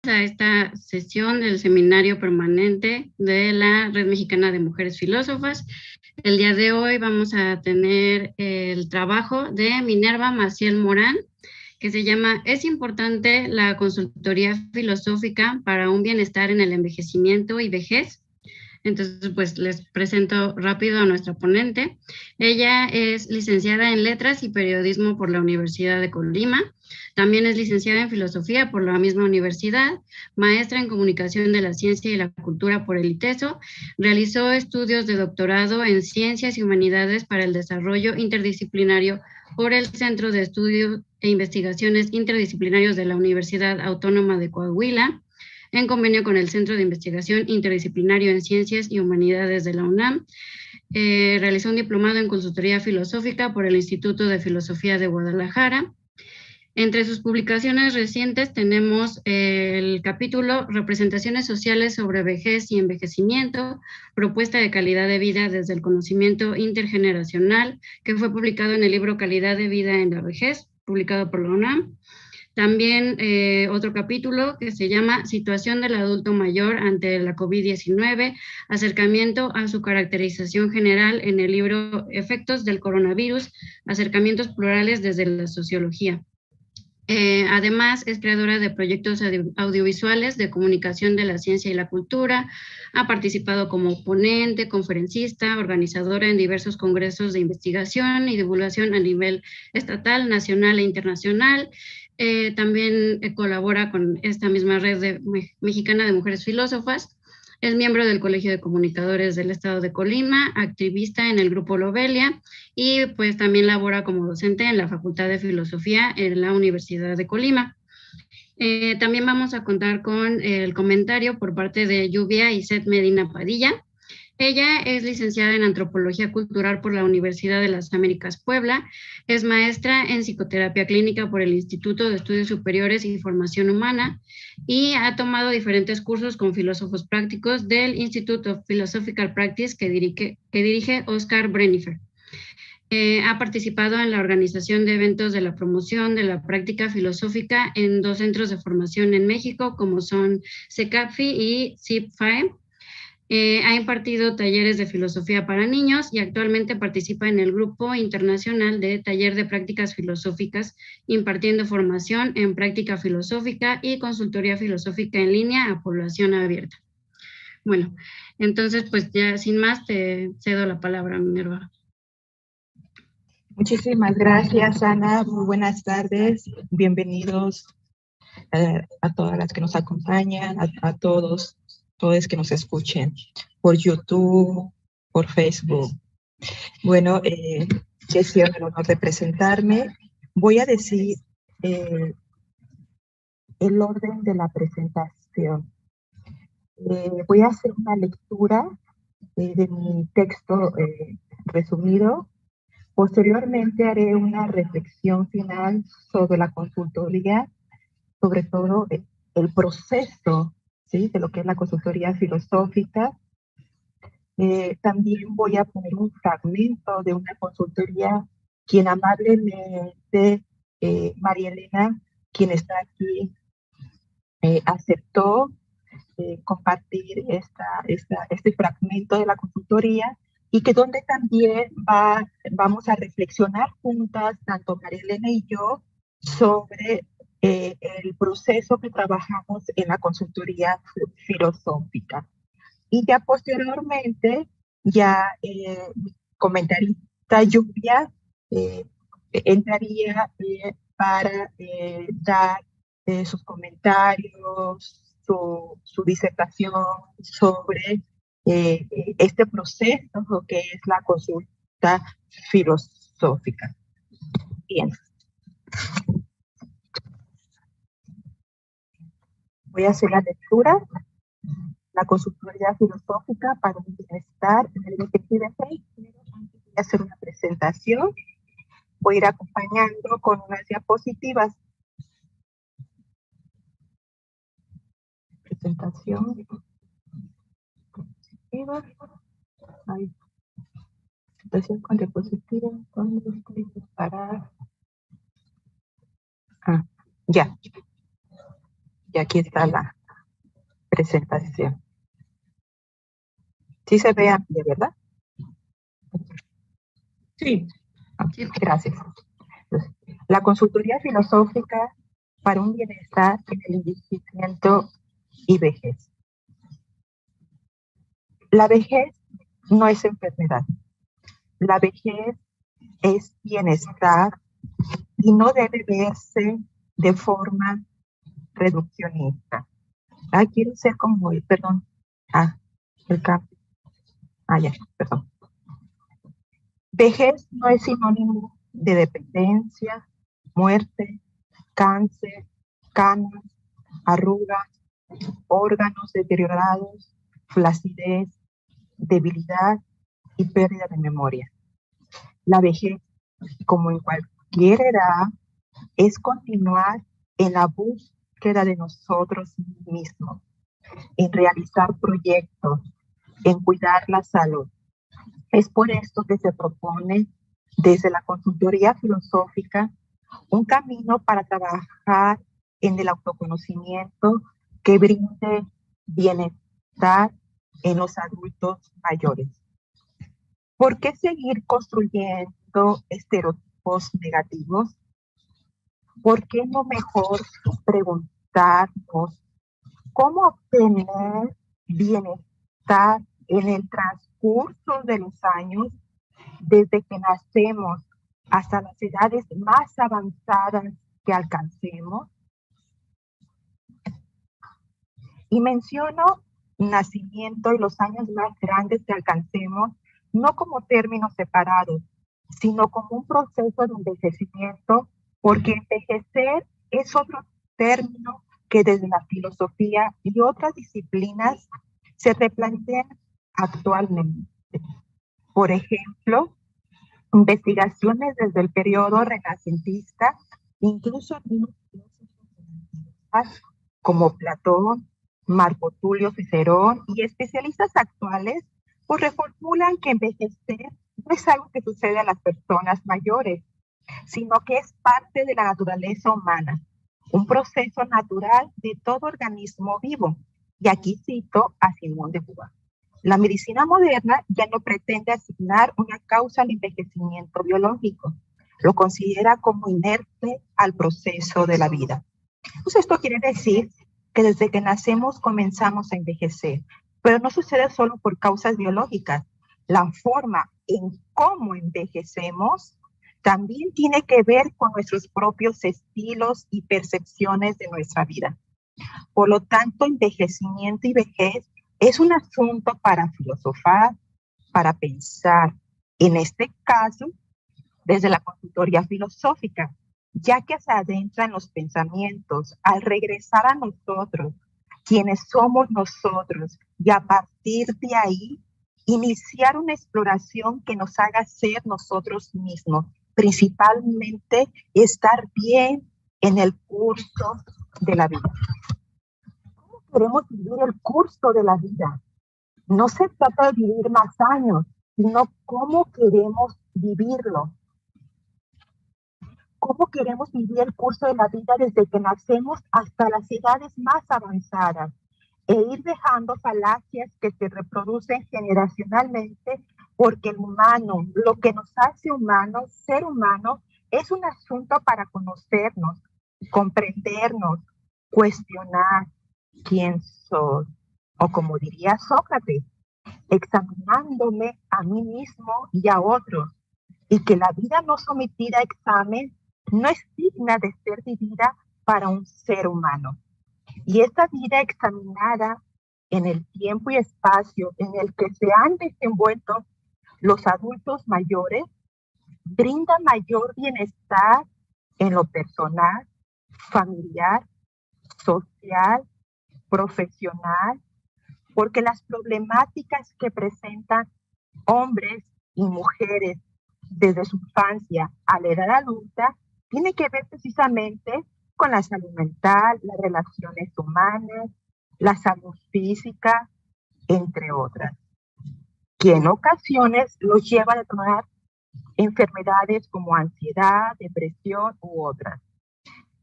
A esta sesión del seminario permanente de la Red Mexicana de Mujeres Filósofas. El día de hoy vamos a tener el trabajo de Minerva Maciel Morán, que se llama ¿Es importante la consultoría filosófica para un bienestar en el envejecimiento y vejez? Entonces, pues les presento rápido a nuestra ponente. Ella es licenciada en Letras y Periodismo por la Universidad de Colima. También es licenciada en Filosofía por la misma universidad, maestra en Comunicación de la Ciencia y la Cultura por el ITESO. Realizó estudios de doctorado en Ciencias y Humanidades para el Desarrollo Interdisciplinario por el Centro de Estudios e Investigaciones Interdisciplinarios de la Universidad Autónoma de Coahuila, en convenio con el Centro de Investigación Interdisciplinario en Ciencias y Humanidades de la UNAM. Realizó un diplomado en Consultoría Filosófica por el Instituto de Filosofía de Guadalajara. Entre sus publicaciones recientes tenemos el capítulo Representaciones sociales sobre vejez y envejecimiento, propuesta de calidad de vida desde el conocimiento intergeneracional, que fue publicado en el libro Calidad de vida en la vejez, publicado por la UNAM. También otro capítulo que se llama Situación del adulto mayor ante la COVID-19, acercamiento a su caracterización general en el libro Efectos del coronavirus, acercamientos plurales desde la sociología. Además, es creadora de proyectos audiovisuales de comunicación de la ciencia y la cultura, ha participado como ponente, conferencista, organizadora en diversos congresos de investigación y divulgación a nivel estatal, nacional e internacional. También colabora con esta misma red mexicana de mujeres filósofas. Es miembro del Colegio de Comunicadores del Estado de Colima, activista en el Grupo Lobelia y pues también labora como docente en la Facultad de Filosofía en la Universidad de Colima. También vamos a contar con el comentario por parte de Lluvia Isset Medina Padilla. Ella es licenciada en Antropología Cultural por la Universidad de las Américas Puebla, es maestra en Psicoterapia Clínica por el Instituto de Estudios Superiores y Formación Humana y ha tomado diferentes cursos con filósofos prácticos del Institute of Philosophical Practice que dirige Oscar Brennifer. Ha participado en la organización de eventos de la promoción de la práctica filosófica en 2 centros de formación en México, como son CECAPFI y CIPFAE. Ha impartido talleres de filosofía para niños y actualmente participa en el Grupo Internacional de Taller de Prácticas Filosóficas, impartiendo formación en práctica filosófica y consultoría filosófica en línea a población abierta. Bueno, entonces pues ya sin más te cedo la palabra, Minerva. Muchísimas gracias, Ana. Muy buenas tardes. Bienvenidos a todas las que nos acompañan, a todos que nos escuchen por YouTube, por Facebook. Bueno, yo siento el honor de presentarme. Voy a decir el orden de la presentación. Voy a hacer una lectura de mi texto resumido. Posteriormente haré una reflexión final sobre la consultoría, sobre todo el proceso, ¿sí?, de lo que es la consultoría filosófica. También voy a poner un fragmento de una consultoría, quien amablemente María Elena, quien está aquí, aceptó compartir este fragmento de la consultoría, y que donde también vamos a reflexionar juntas, tanto María Elena y yo, sobre el proceso que trabajamos en la consultoría filosófica. Y ya posteriormente, comentarista Lluvia entraría para dar sus comentarios, su disertación sobre este proceso que es la consulta filosófica. Bien. Voy a hacer la lectura. La consultoría filosófica para un bienestar en el envejecimiento. Antes de hacer una presentación, voy a ir acompañando con unas diapositivas. Presentación. Presentación con diapositivas. ¿Dónde estoy para? Ya. Y aquí está presentación. Sí se ve amplia, ¿verdad? Sí. Gracias. La consultoría filosófica para un bienestar en el envejecimiento y vejez. La vejez no es enfermedad. La vejez es bienestar y no debe verse de forma reduccionista. Quiero ser como él, perdón. El cambio. Ya, perdón. Vejez no es sinónimo de dependencia, muerte, cáncer, canas, arrugas, órganos deteriorados, flacidez, debilidad y pérdida de memoria. La vejez, como en cualquier edad, es continuar en la búsqueda de nosotros mismos, en realizar proyectos, en cuidar la salud. Es por esto que se propone desde la consultoría filosófica un camino para trabajar en el autoconocimiento que brinde bienestar en los adultos mayores. ¿Por qué seguir construyendo estereotipos negativos? ¿Por qué no mejor preguntarnos cómo obtener bienestar en el transcurso de los años, desde que nacemos hasta las edades más avanzadas que alcancemos? Y menciono nacimiento y los años más grandes que alcancemos, no como términos separados, sino como un proceso de envejecimiento, porque envejecer es otro término que desde la filosofía y otras disciplinas se replantean actualmente. Por ejemplo, investigaciones desde el periodo renacentista, incluso como Platón, Marco Tulio Cicerón y especialistas actuales, pues reformulan que envejecer no es algo que sucede a las personas mayores, sino que es parte de la naturaleza humana, un proceso natural de todo organismo vivo. Y aquí cito a Simón de Beauvoir. La medicina moderna ya no pretende asignar una causa al envejecimiento biológico, lo considera como inerte al proceso de la vida. Pues esto quiere decir que desde que nacemos comenzamos a envejecer, pero no sucede solo por causas biológicas. La forma en cómo envejecemos también tiene que ver con nuestros propios estilos y percepciones de nuestra vida. Por lo tanto, envejecimiento y vejez es un asunto para filosofar, para pensar, en este caso, desde la consultoría filosófica, ya que se adentra en los pensamientos al regresar a nosotros, quienes somos nosotros, y a partir de ahí, iniciar una exploración que nos haga ser nosotros mismos, principalmente estar bien en el curso de la vida. ¿Cómo queremos vivir el curso de la vida? No se trata de vivir más años, sino cómo queremos vivirlo. ¿Cómo queremos vivir el curso de la vida desde que nacemos hasta las edades más avanzadas? E ir dejando falacias que se reproducen generacionalmente, porque el humano, lo que nos hace humanos, ser humano, es un asunto para conocernos, comprendernos, cuestionar quién soy. O como diría Sócrates, examinándome a mí mismo y a otros, y que la vida no sometida a examen no es digna de ser vivida para un ser humano. Y esta vida examinada en el tiempo y espacio en el que se han desenvuelto los adultos mayores brinda mayor bienestar en lo personal, familiar, social, profesional, porque las problemáticas que presentan hombres y mujeres desde su infancia a la edad adulta tiene que ver precisamente con la salud mental, las relaciones humanas, la salud física, entre otras, que en ocasiones los lleva a tomar enfermedades como ansiedad, depresión u otras.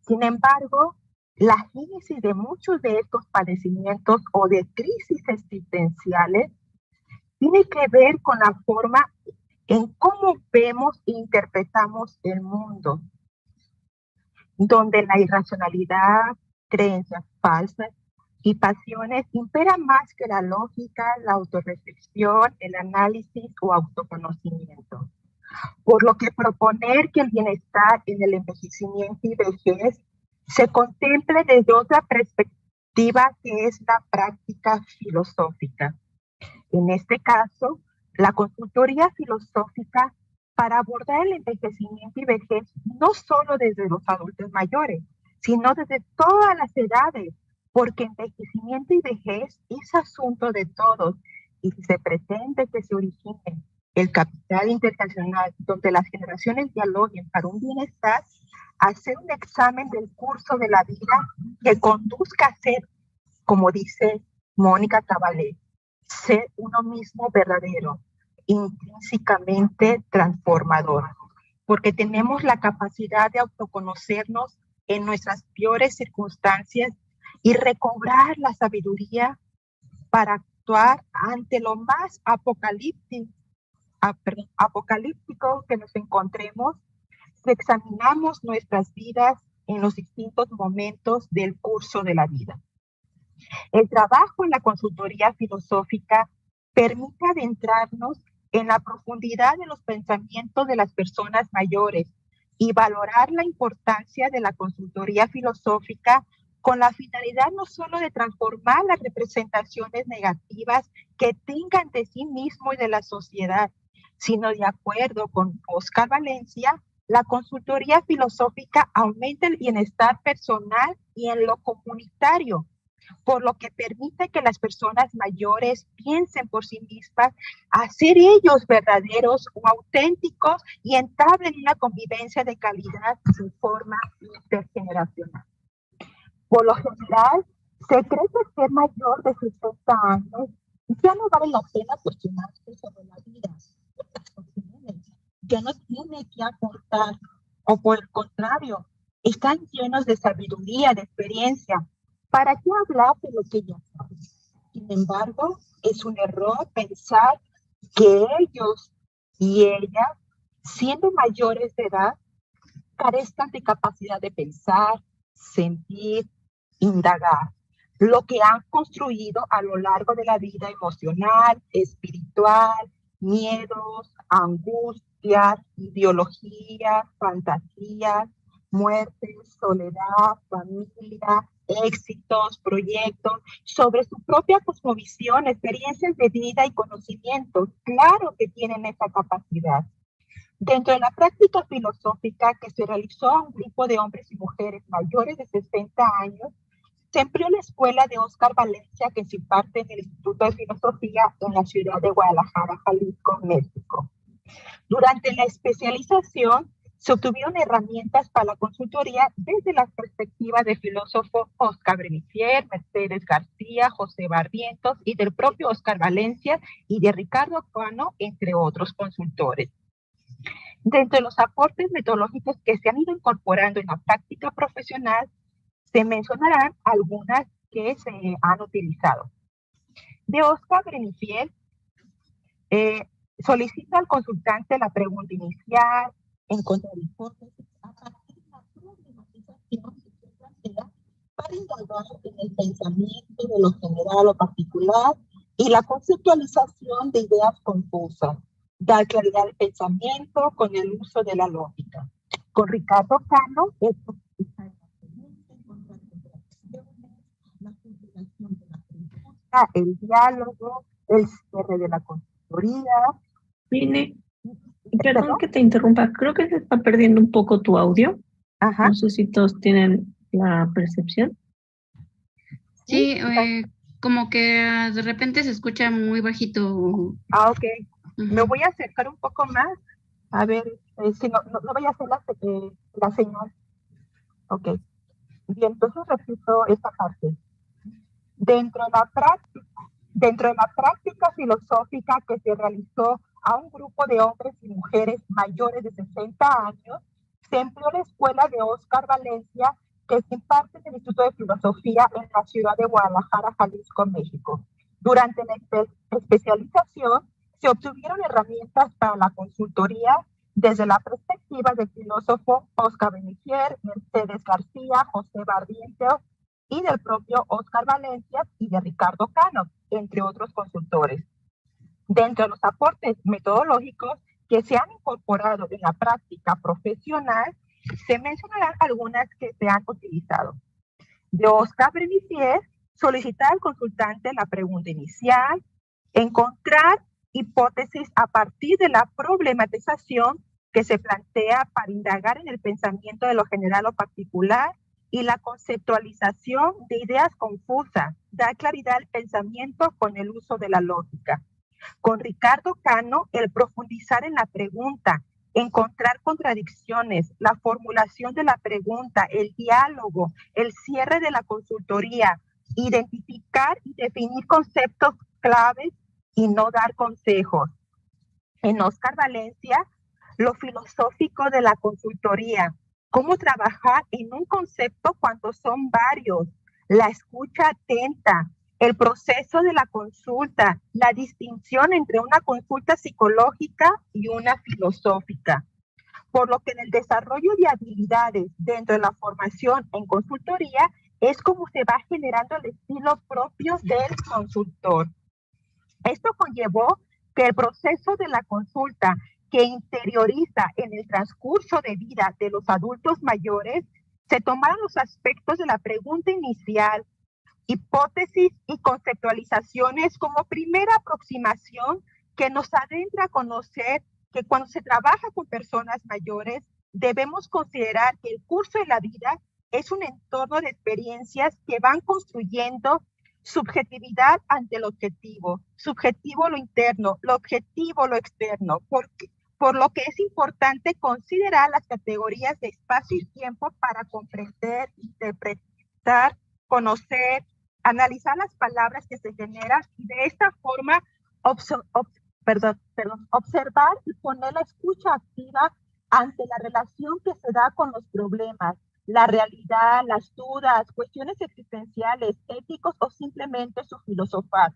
Sin embargo, La génesis de muchos de estos padecimientos o de crisis existenciales tiene que ver con la forma en cómo vemos e interpretamos el mundo, donde la irracionalidad, creencias falsas y pasiones imperan más que la lógica, la autorreflexión, el análisis o autoconocimiento. Por lo que proponer que el bienestar en el envejecimiento y vejez se contemple desde otra perspectiva que es la práctica filosófica. En este caso, la consultoría filosófica para abordar el envejecimiento y vejez no solo desde los adultos mayores, sino desde todas las edades, porque envejecimiento y vejez es asunto de todos y si se pretende que se origine el capital internacional donde las generaciones dialoguen para un bienestar, hacer un examen del curso de la vida que conduzca a ser, como dice Mónica Cavallet, ser uno mismo verdadero, intrínsecamente transformador, porque tenemos la capacidad de autoconocernos en nuestras peores circunstancias y recobrar la sabiduría para actuar ante lo más apocalíptico que nos encontremos si examinamos nuestras vidas en los distintos momentos del curso de la vida. El trabajo en la consultoría filosófica permite adentrarnos en la profundidad de los pensamientos de las personas mayores y valorar la importancia de la consultoría filosófica con la finalidad no solo de transformar las representaciones negativas que tengan de sí mismo y de la sociedad, sino de acuerdo con Oscar Valencia, la consultoría filosófica aumenta el bienestar personal y en lo comunitario, por lo que permite que las personas mayores piensen por sí mismas, hacer ellos verdaderos o auténticos y entablen una convivencia de calidad en forma intergeneracional. Por lo general, se cree que ser mayor de 60 años ya no vale la pena cuestionarse sobre la vida, ya no tiene que aportar, o por el contrario, están llenos de sabiduría, de experiencia. ¿Para qué hablar de lo que ya saben? Sin embargo, es un error pensar que ellos y ellas, siendo mayores de edad, carezcan de capacidad de pensar, sentir, indagar, lo que han construido a lo largo de la vida emocional, espiritual, miedos, angustias, ideologías, fantasías, muerte, soledad, familia, éxitos, proyectos, sobre su propia cosmovisión, experiencias de vida y conocimientos. Claro que tienen esa capacidad. Dentro de la práctica filosófica que se realizó a un grupo de hombres y mujeres mayores de 60 años, se empleó la escuela de Oscar Valencia que se imparte en el Instituto de Filosofía en la ciudad de Guadalajara, Jalisco, México. Durante la especialización se obtuvieron herramientas para la consultoría desde la perspectiva de filósofo Oscar Brenifier, Mercedes García, José Barrientos y del propio Oscar Valencia y de Ricardo Cano, entre otros consultores. Dentro de los aportes metodológicos que se han ido incorporando en la práctica profesional, se mencionarán algunas que se han utilizado. De Oscar Brenifier, solicita al consultante la pregunta inicial, encontrar hipótesis a partir de la problematización que se plantea para indagar en el pensamiento de lo general o particular y la conceptualización de ideas confusas. Dar claridad al pensamiento con el uso de la lógica. Con Ricardo Cano, esto el diálogo, el cierre de la consultoría. Vine, perdón que te interrumpa, creo que se está perdiendo un poco tu audio. Ajá. No sé si todos tienen la percepción. Sí, como que de repente se escucha muy bajito. Ok. Me voy a acercar un poco más. A ver, si no vaya a hacer la señal. Ok. Bien, entonces repito esta parte. Dentro de la práctica filosófica que se realizó a un grupo de hombres y mujeres mayores de 60 años, se empleó la escuela de Oscar Valencia que se imparte en el Instituto de Filosofía en la ciudad de Guadalajara, Jalisco, México. Durante la especialización se obtuvieron herramientas para la consultoría desde la perspectiva del filósofo Oscar Benefier, Mercedes García, José Barrientos y del propio Oscar Valencia y de Ricardo Cano, entre otros consultores. Dentro de los aportes metodológicos que se han incorporado en la práctica profesional, se mencionarán algunas que se han utilizado. De Oscar Benefier, solicitar al consultante la pregunta inicial, encontrar hipótesis a partir de la problematización que se plantea para indagar en el pensamiento de lo general o particular y la conceptualización de ideas confusas, dar claridad al pensamiento con el uso de la lógica. Con Ricardo Cano, el profundizar en la pregunta, encontrar contradicciones, la formulación de la pregunta, el diálogo, el cierre de la consultoría, identificar y definir conceptos claves y no dar consejos. En Oscar Valencia, lo filosófico de la consultoría, cómo trabajar en un concepto cuando son varios, la escucha atenta, el proceso de la consulta, la distinción entre una consulta psicológica y una filosófica. Por lo que en el desarrollo de habilidades dentro de la formación en consultoría es como se va generando el estilo propio del consultor. Esto conllevó que el proceso de la consulta que interioriza en el transcurso de vida de los adultos mayores, se tomaron los aspectos de la pregunta inicial, hipótesis y conceptualizaciones como primera aproximación que nos adentra a conocer que cuando se trabaja con personas mayores, debemos considerar que el curso de la vida es un entorno de experiencias que van construyendo subjetividad ante el objetivo, subjetivo lo interno, lo objetivo lo externo, por lo que es importante considerar las categorías de espacio y tiempo para comprender, interpretar, conocer, analizar las palabras que se generan y de esta forma observar y poner la escucha activa ante la relación que se da con los problemas, la realidad, las dudas, cuestiones existenciales, éticos o simplemente su filosofar.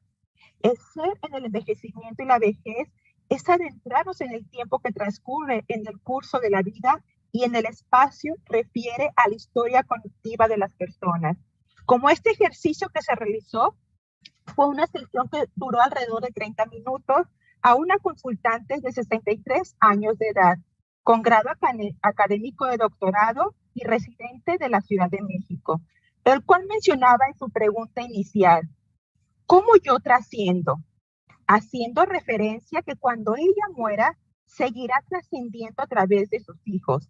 El ser en el envejecimiento y la vejez es adentrarnos en el tiempo que transcurre en el curso de la vida y en el espacio refiere a la historia colectiva de las personas. Como este ejercicio que se realizó fue una sesión que duró alrededor de 30 minutos a una consultante de 63 años de edad, con grado académico de doctorado y residente de la Ciudad de México, el cual mencionaba en su pregunta inicial, ¿cómo yo trasciendo? Haciendo referencia que cuando ella muera, seguirá trascendiendo a través de sus hijos.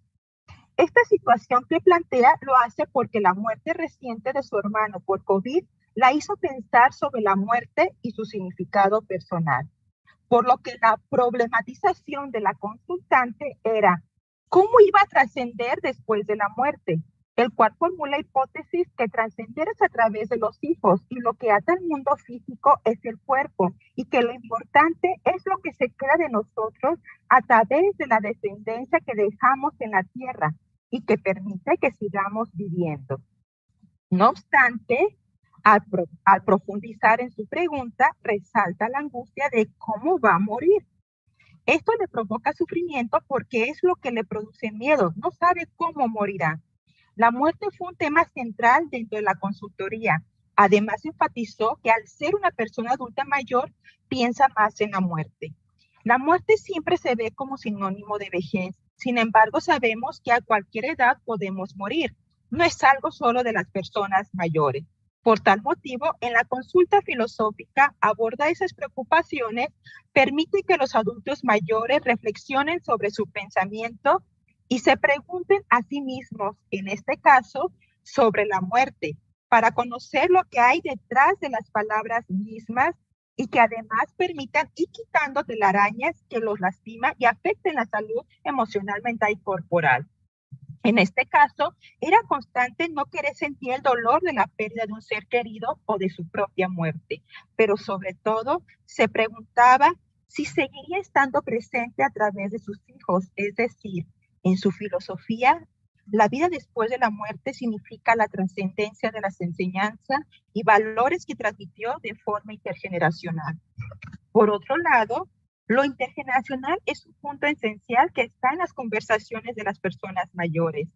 Esta situación que plantea lo hace porque la muerte reciente de su hermano por COVID la hizo pensar sobre la muerte y su significado personal. Por lo que la problematización de la consultante era cómo iba a trascender después de la muerte, el cual formula hipótesis que trascender es a través de los hijos y lo que ata al mundo físico es el cuerpo y que lo importante es lo que se queda de nosotros a través de la descendencia que dejamos en la tierra y que permite que sigamos viviendo. No obstante, al profundizar en su pregunta, resalta la angustia de cómo va a morir. Esto le provoca sufrimiento porque es lo que le produce miedo, no sabe cómo morirá. La muerte fue un tema central dentro de la consultoría. Además, enfatizó que al ser una persona adulta mayor, piensa más en la muerte. La muerte siempre se ve como sinónimo de vejez. Sin embargo, sabemos que a cualquier edad podemos morir. No es algo solo de las personas mayores. Por tal motivo, en la consulta filosófica aborda esas preocupaciones, permite que los adultos mayores reflexionen sobre su pensamiento y se pregunten a sí mismos, en este caso, sobre la muerte, para conocer lo que hay detrás de las palabras mismas y que además permitan ir quitando telarañas que los lastiman y afecten la salud emocional, mental y corporal. En este caso, era constante no querer sentir el dolor de la pérdida de un ser querido o de su propia muerte, pero sobre todo se preguntaba si seguiría estando presente a través de sus hijos, es decir, en su filosofía, La vida después de la muerte significa la trascendencia de las enseñanzas y valores que transmitió de forma intergeneracional. Por otro lado, lo intergeneracional es un punto esencial que está en las conversaciones de las personas mayores.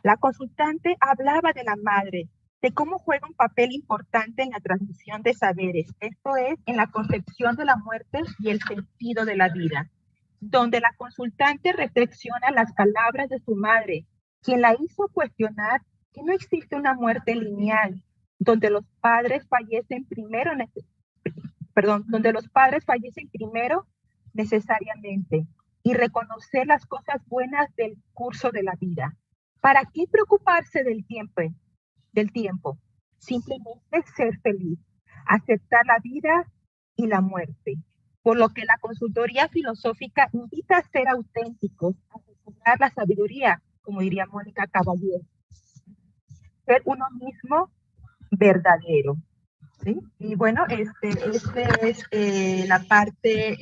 La consultante hablaba de la madre, de cómo juega un papel importante en la transmisión de saberes, esto es, en la concepción de la muerte y el sentido de la vida, donde la consultante reflexiona las palabras de su madre, quien la hizo cuestionar que no existe una muerte lineal, donde los padres fallecen primero, donde los padres fallecen primero necesariamente, y reconocer las cosas buenas del curso de la vida. ¿Para qué preocuparse del tiempo? Simplemente ser feliz, aceptar la vida y la muerte. Por lo que la consultoría filosófica invita a ser auténticos, a recuperar la sabiduría, como diría Mónica Caballero, ser uno mismo verdadero. ¿Sí? Y bueno, este es la parte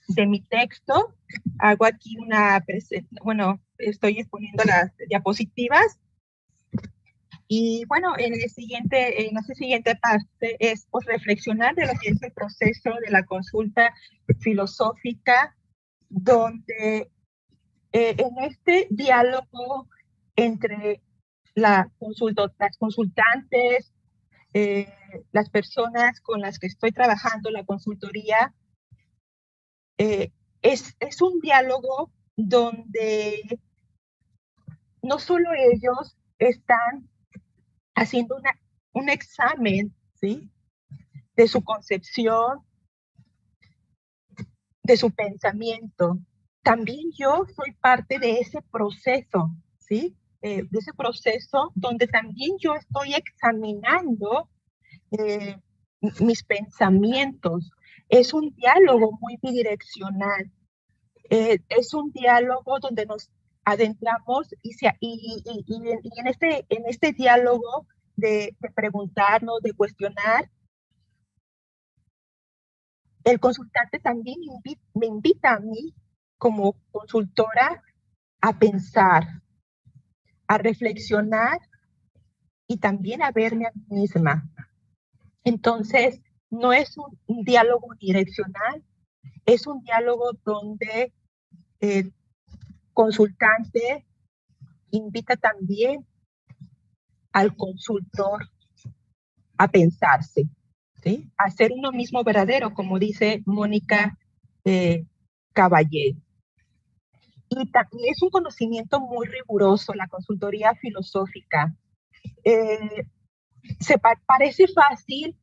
de mi texto. Hago aquí una presentación, bueno, estoy exponiendo las diapositivas. Y bueno, en la siguiente parte es pues, reflexionar de lo que es el proceso de la consulta filosófica, donde en este diálogo entre las consultantes, las personas con las que estoy trabajando la consultoría, es un diálogo donde no solo ellos están haciendo un examen, ¿sí?, de su concepción, de su pensamiento. También yo soy parte de ese proceso, ¿sí? De ese proceso donde también yo estoy examinando mis pensamientos. Es un diálogo muy bidireccional. Es un diálogo donde nos adentramos y en este diálogo de preguntarnos, de cuestionar, el consultante también me invita a mí como consultora a pensar, a reflexionar y también a verme a mí misma. Entonces, no es un diálogo direccional, es un diálogo donde el consultante invita también al consultor a pensarse, ¿sí?, a ser uno mismo verdadero, como dice Mónica Caballé. Y también es un conocimiento muy riguroso, la consultoría filosófica. ¿Parece fácil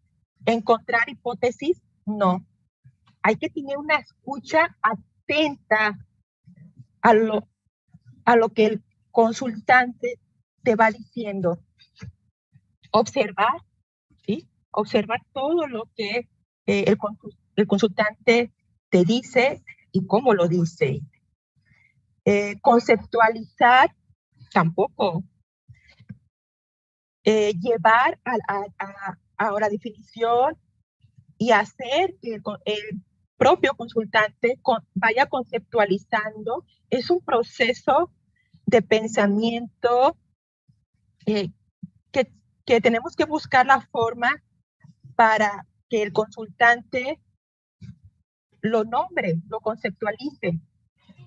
encontrar hipótesis? No. Hay que tener una escucha atenta a lo que el consultante te va diciendo. Observar, ¿sí?, observar todo lo que el consultante te dice y cómo lo dice. Conceptualizar tampoco. Llevar a la definición y hacer que el propio consultante vaya conceptualizando. Es un proceso de pensamiento que tenemos que buscar la forma para que el consultante lo nombre, lo conceptualice,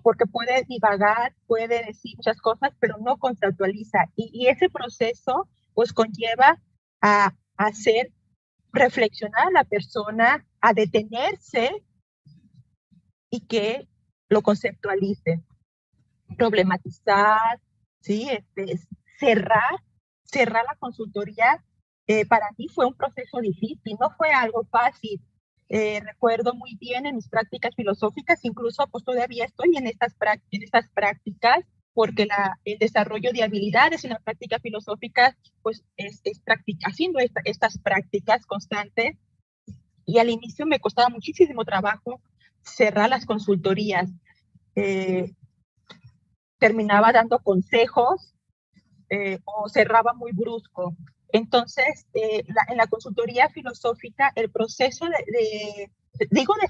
porque puede divagar, puede decir muchas cosas, pero no conceptualiza. Y ese proceso pues conlleva a hacer reflexionar a la persona, a detenerse y que lo conceptualice, problematizar, ¿sí?, cerrar la consultoría. Para mí fue un proceso difícil, no fue algo fácil. Recuerdo muy bien en mis prácticas filosóficas, incluso pues todavía estoy en estas prácticas, porque el desarrollo de habilidades en la práctica filosófica pues es haciendo estas prácticas constantes, y al inicio me costaba muchísimo trabajo cerrar las consultorías. Terminaba dando consejos o cerraba muy brusco. Entonces, en la consultoría filosófica, el proceso de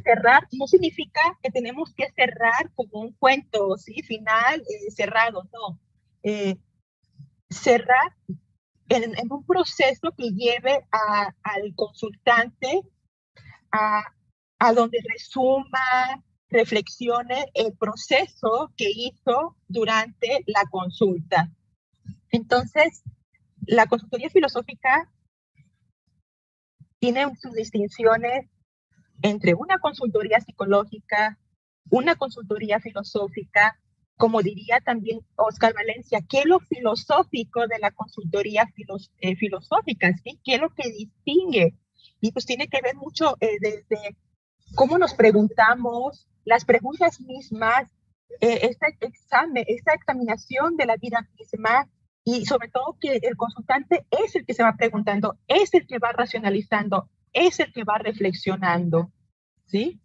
cerrar no significa que tenemos que cerrar como un cuento, ¿sí?, final, cerrado, no. cerrar en un proceso que lleve al consultante a donde resuma, reflexione el proceso que hizo durante la consulta. Entonces, la consultoría filosófica tiene sus distinciones entre una consultoría psicológica, una consultoría filosófica, como diría también Oscar Valencia, ¿qué es lo filosófico de la consultoría filosófica? ¿Sí? ¿Qué es lo que distingue? Y pues tiene que ver mucho desde cómo nos preguntamos, las preguntas mismas, esta examinación de la vida misma, y sobre todo que el consultante es el que se va preguntando, es el que va racionalizando, es el que va reflexionando, ¿sí?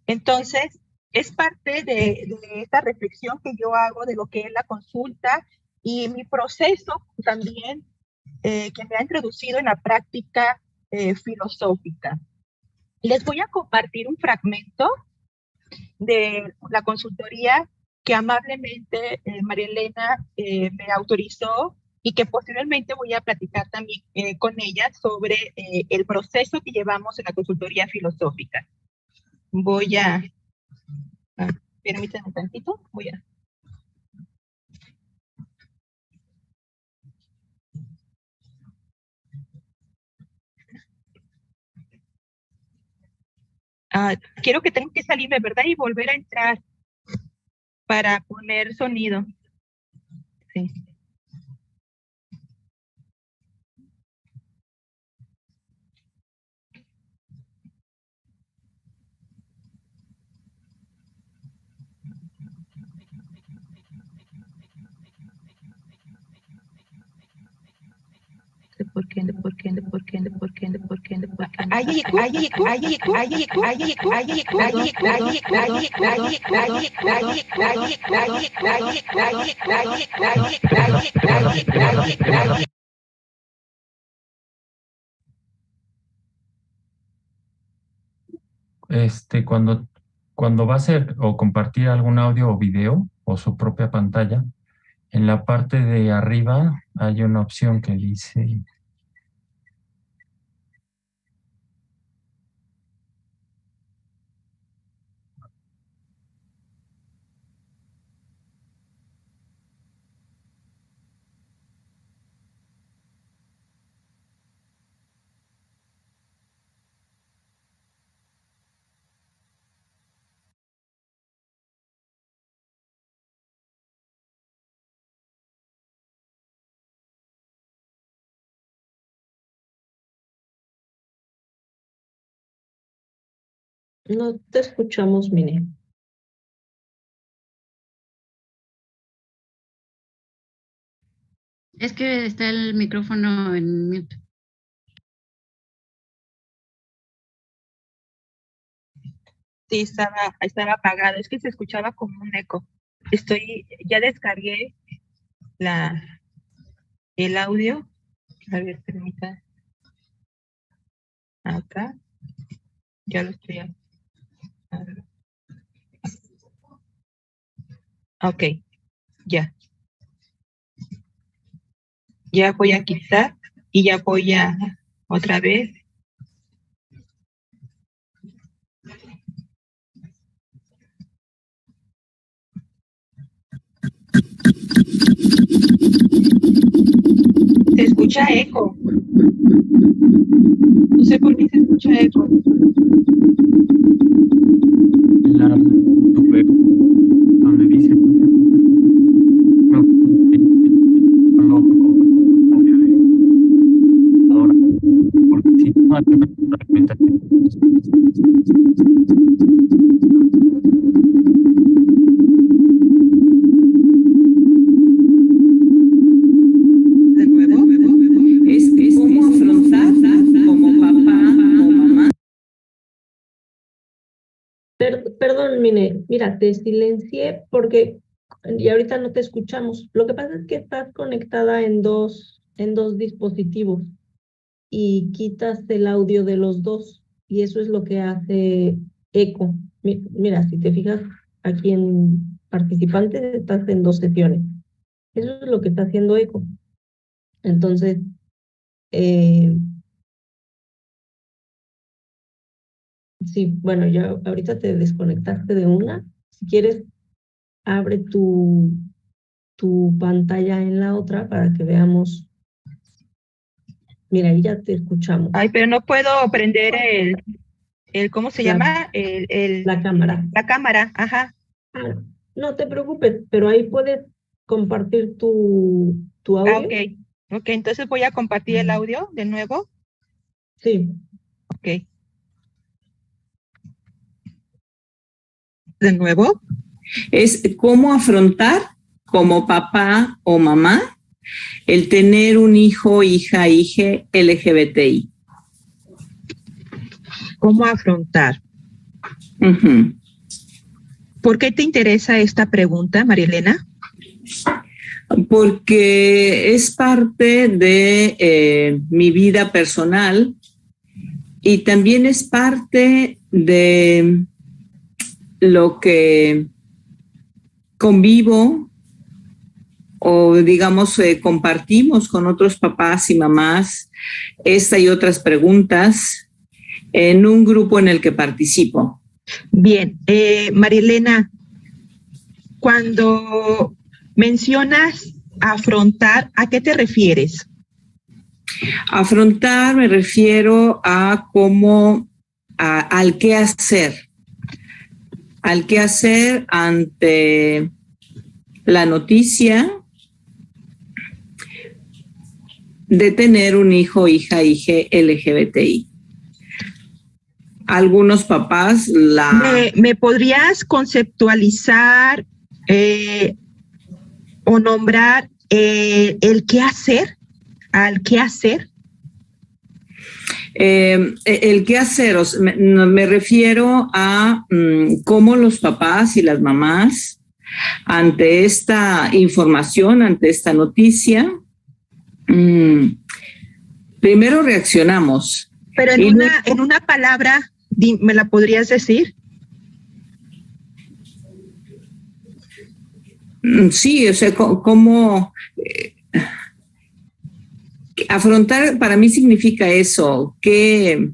Entonces, es parte de esta reflexión que yo hago de lo que es la consulta y mi proceso también que me ha introducido en la práctica filosófica. Les voy a compartir un fragmento de la consultoría que amablemente María Elena me autorizó y que posteriormente voy a platicar también con ella sobre el proceso que llevamos en la consultoría filosófica. Voy a permítanme un tantito, voy a... quiero que tengo que salirme, ¿verdad? Y volver a entrar para poner sonido. Sí. Cuando va a hacer o compartir algún audio o video o su propia pantalla, en la parte de arriba hay una opción que dice No te escuchamos, Mine. Es que está el micrófono en mute. Sí, estaba apagado, es que se escuchaba como un eco. Ya descargué el audio. A ver, permita. Acá. Ya lo estoy. Ok, ya. Ya voy a quitar y ya voy a otra vez. Se escucha eco. No sé por qué se escucha eco. donde dice porque si no De nuevo. Es cómo afrontar como papá o mamá. Perdón, Mine, mira, te silencié porque y ahorita no te escuchamos. Lo que pasa es que estás conectada en dos dispositivos y quitas el audio de los dos y eso es lo que hace eco. Mira, si te fijas aquí en participantes estás en dos sesiones Eso es lo que está haciendo eco. Entonces, sí, bueno, ya ahorita te desconectaste de una. Si quieres, abre tu pantalla en la otra para que veamos. Mira, ahí ya te escuchamos. Ay, pero no puedo prender ¿cómo se llama? La cámara. La cámara, ajá. Ah, no te preocupes, pero ahí puedes compartir tu audio. Ok, entonces voy a compartir el audio de nuevo. Sí. Ok. De nuevo. Es cómo afrontar como papá o mamá el tener un hijo, hija, hije LGBTI. ¿Cómo afrontar? Uh-huh. ¿Por qué te interesa esta pregunta, María Elena? Porque es parte de mi vida personal y también es parte de lo que convivo o digamos compartimos con otros papás y mamás esta y otras preguntas en un grupo en el que participo. Bien, María Elena, cuando mencionas afrontar, ¿a qué te refieres? Afrontar me refiero a cómo, al qué hacer. Al qué hacer ante la noticia de tener un hijo, hija, hije LGBTI. Algunos papás ¿Me podrías conceptualizar o nombrar el qué hacer? ¿Al qué hacer? El qué hacer, me refiero a cómo los papás y las mamás ante esta información, ante esta noticia, primero reaccionamos. Pero en una palabra, ¿me la podrías decir? Sí, o sea, cómo afrontar para mí significa eso, qué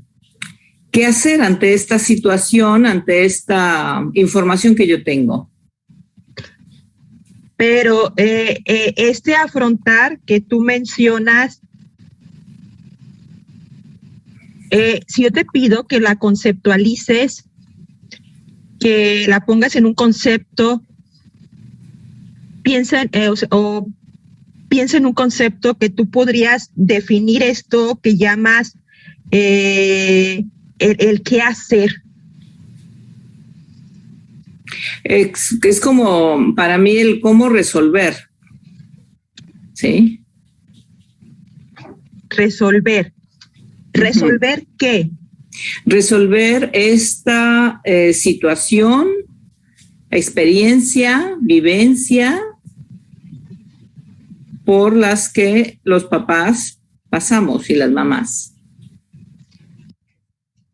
hacer ante esta situación, ante esta información que yo tengo. Pero este afrontar que tú mencionas, si yo te pido que la conceptualices, que la pongas en un concepto, piensa en un concepto que tú podrías definir esto que llamas el qué hacer. Es como para mí el cómo resolver. ¿Sí? Resolver. ¿Resolver qué? Resolver esta situación, experiencia, vivencia por las que los papás pasamos y las mamás.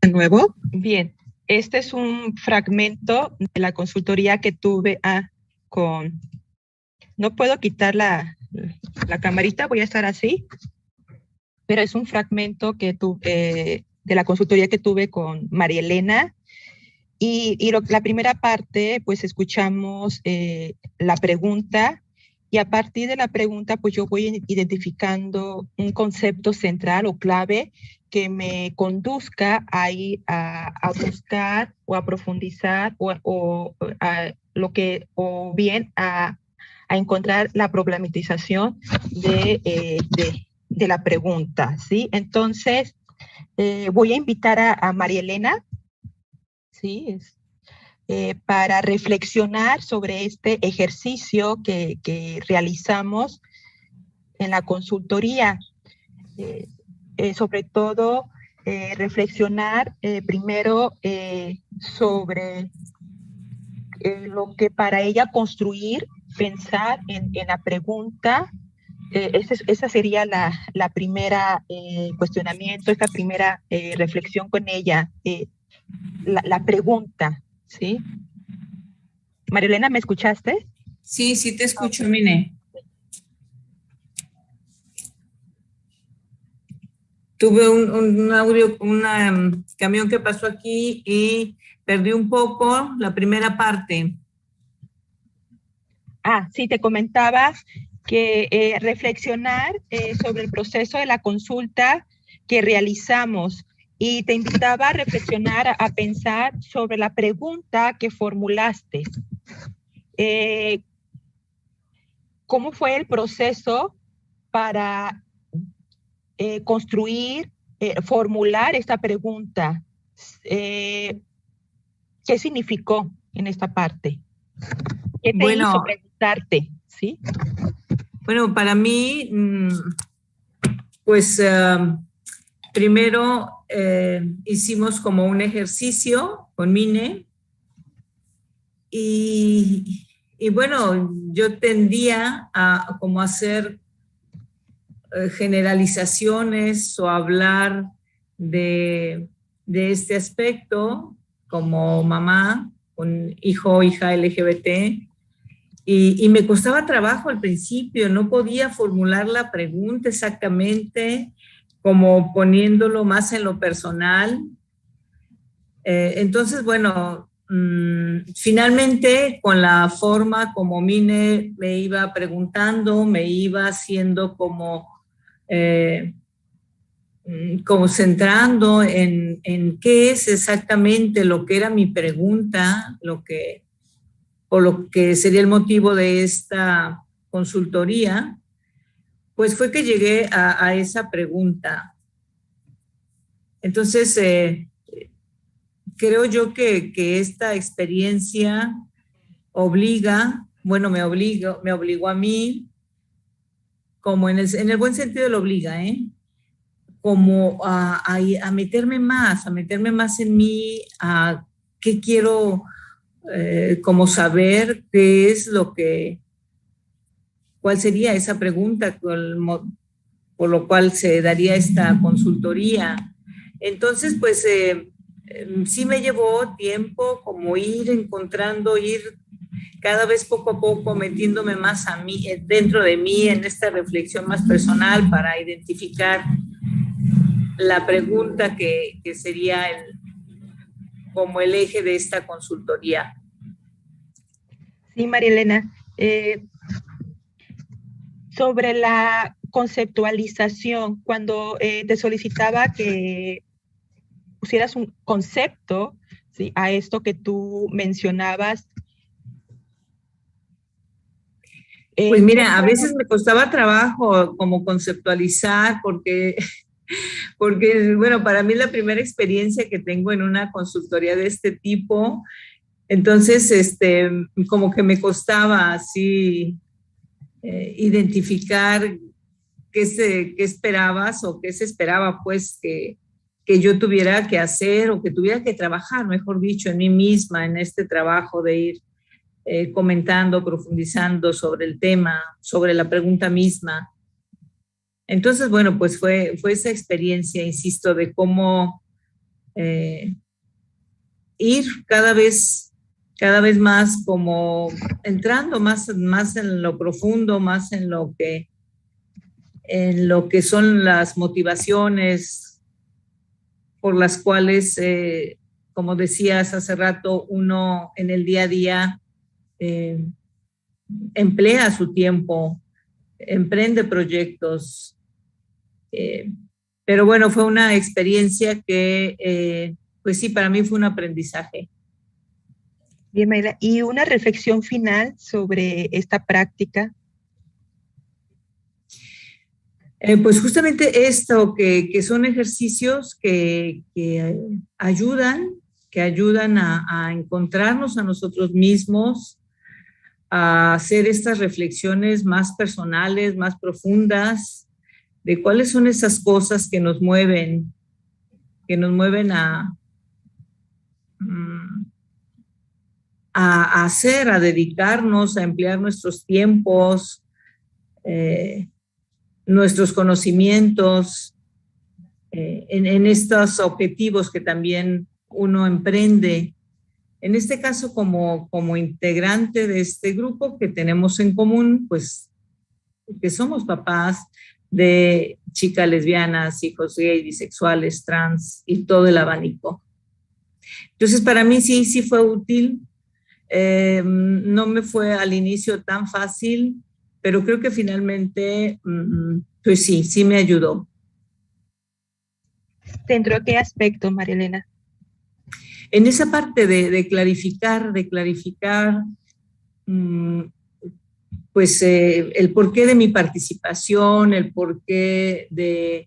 ¿De nuevo? Bien, este es un fragmento de la consultoría que tuve con... No puedo quitar la camarita, voy a estar así, pero es un fragmento que de la consultoría que tuve con María Elena. Y la primera parte, pues escuchamos la pregunta, y a partir de la pregunta, pues yo voy identificando un concepto central o clave que me conduzca ahí a buscar o a profundizar o bien a encontrar la problematización de la pregunta, ¿sí? Entonces, voy a invitar a María Elena, ¿sí? Para reflexionar sobre este ejercicio que realizamos en la consultoría. Sobre todo, reflexionar primero sobre lo que para ella construir, pensar en la pregunta. Esa sería la primera cuestionamiento, esta primera reflexión con ella, la pregunta, ¿sí? María Elena, ¿me escuchaste? Sí, sí te escucho, Mine. tuve un audio, un camión que pasó aquí y perdí un poco la primera parte. Sí, te comentaba que reflexionar sobre el proceso de la consulta que realizamos y te invitaba a reflexionar, a pensar sobre la pregunta que formulaste. ¿Cómo fue el proceso para construir, formular esta pregunta? ¿Qué significó en esta parte? ¿Qué te hizo preguntarte? ¿Sí? Bueno, para mí, pues primero hicimos como un ejercicio con Mine y bueno, yo tendía a como hacer generalizaciones o hablar de este aspecto como mamá con hijo o hija LGBT. Y me costaba trabajo al principio, no podía formular la pregunta exactamente, como poniéndolo más en lo personal. Entonces, bueno, finalmente con la forma como Mine me iba preguntando, me iba haciendo como centrando en qué es exactamente lo que era mi pregunta, o lo que sería el motivo de esta consultoría, pues fue que llegué a esa pregunta. Entonces, creo yo que esta experiencia me obligó a mí, como en el buen sentido lo obliga, como a meterme más en mí, a qué quiero como saber qué es cuál sería esa pregunta por lo cual se daría esta consultoría. Entonces, pues sí me llevó tiempo como ir cada vez poco a poco metiéndome más a mí, dentro de mí, en esta reflexión más personal para identificar la pregunta que sería como el eje de esta consultoría. Sí, María Elena, sobre la conceptualización, cuando te solicitaba que pusieras un concepto, ¿sí?, a esto que tú mencionabas. Pues mira, a veces me costaba trabajo como conceptualizar porque, bueno, para mí es la primera experiencia que tengo en una consultoría de este tipo. Entonces, como que me costaba así identificar qué esperabas o qué se esperaba, pues, que yo tuviera que hacer o que tuviera que trabajar, mejor dicho, en mí misma, en este trabajo de ir comentando, profundizando sobre el tema, sobre la pregunta misma. Entonces, bueno, pues fue esa experiencia, insisto, de cómo ir cada vez más como entrando más en lo profundo, más en lo que son las motivaciones por las cuales, como decías hace rato, uno en el día a día emplea su tiempo, emprende proyectos. Pero bueno, fue una experiencia que, pues sí, para mí fue un aprendizaje. Bien, Mayla, ¿y una reflexión final sobre esta práctica? Pues justamente esto, que son ejercicios que ayudan a encontrarnos a nosotros mismos, a hacer estas reflexiones más personales, más profundas, de cuáles son esas cosas que nos mueven a hacer, a dedicarnos, a emplear nuestros tiempos, nuestros conocimientos en estos objetivos que también uno emprende. En este caso, como integrante de este grupo que tenemos en común, pues que somos papás, de chicas lesbianas, hijos gay, bisexuales, trans y todo el abanico. Entonces, para mí sí fue útil. No me fue al inicio tan fácil, pero creo que finalmente, pues sí me ayudó. ¿Dentro de qué aspecto, María Elena? En esa parte de clarificar, pues el porqué de mi participación, el porqué del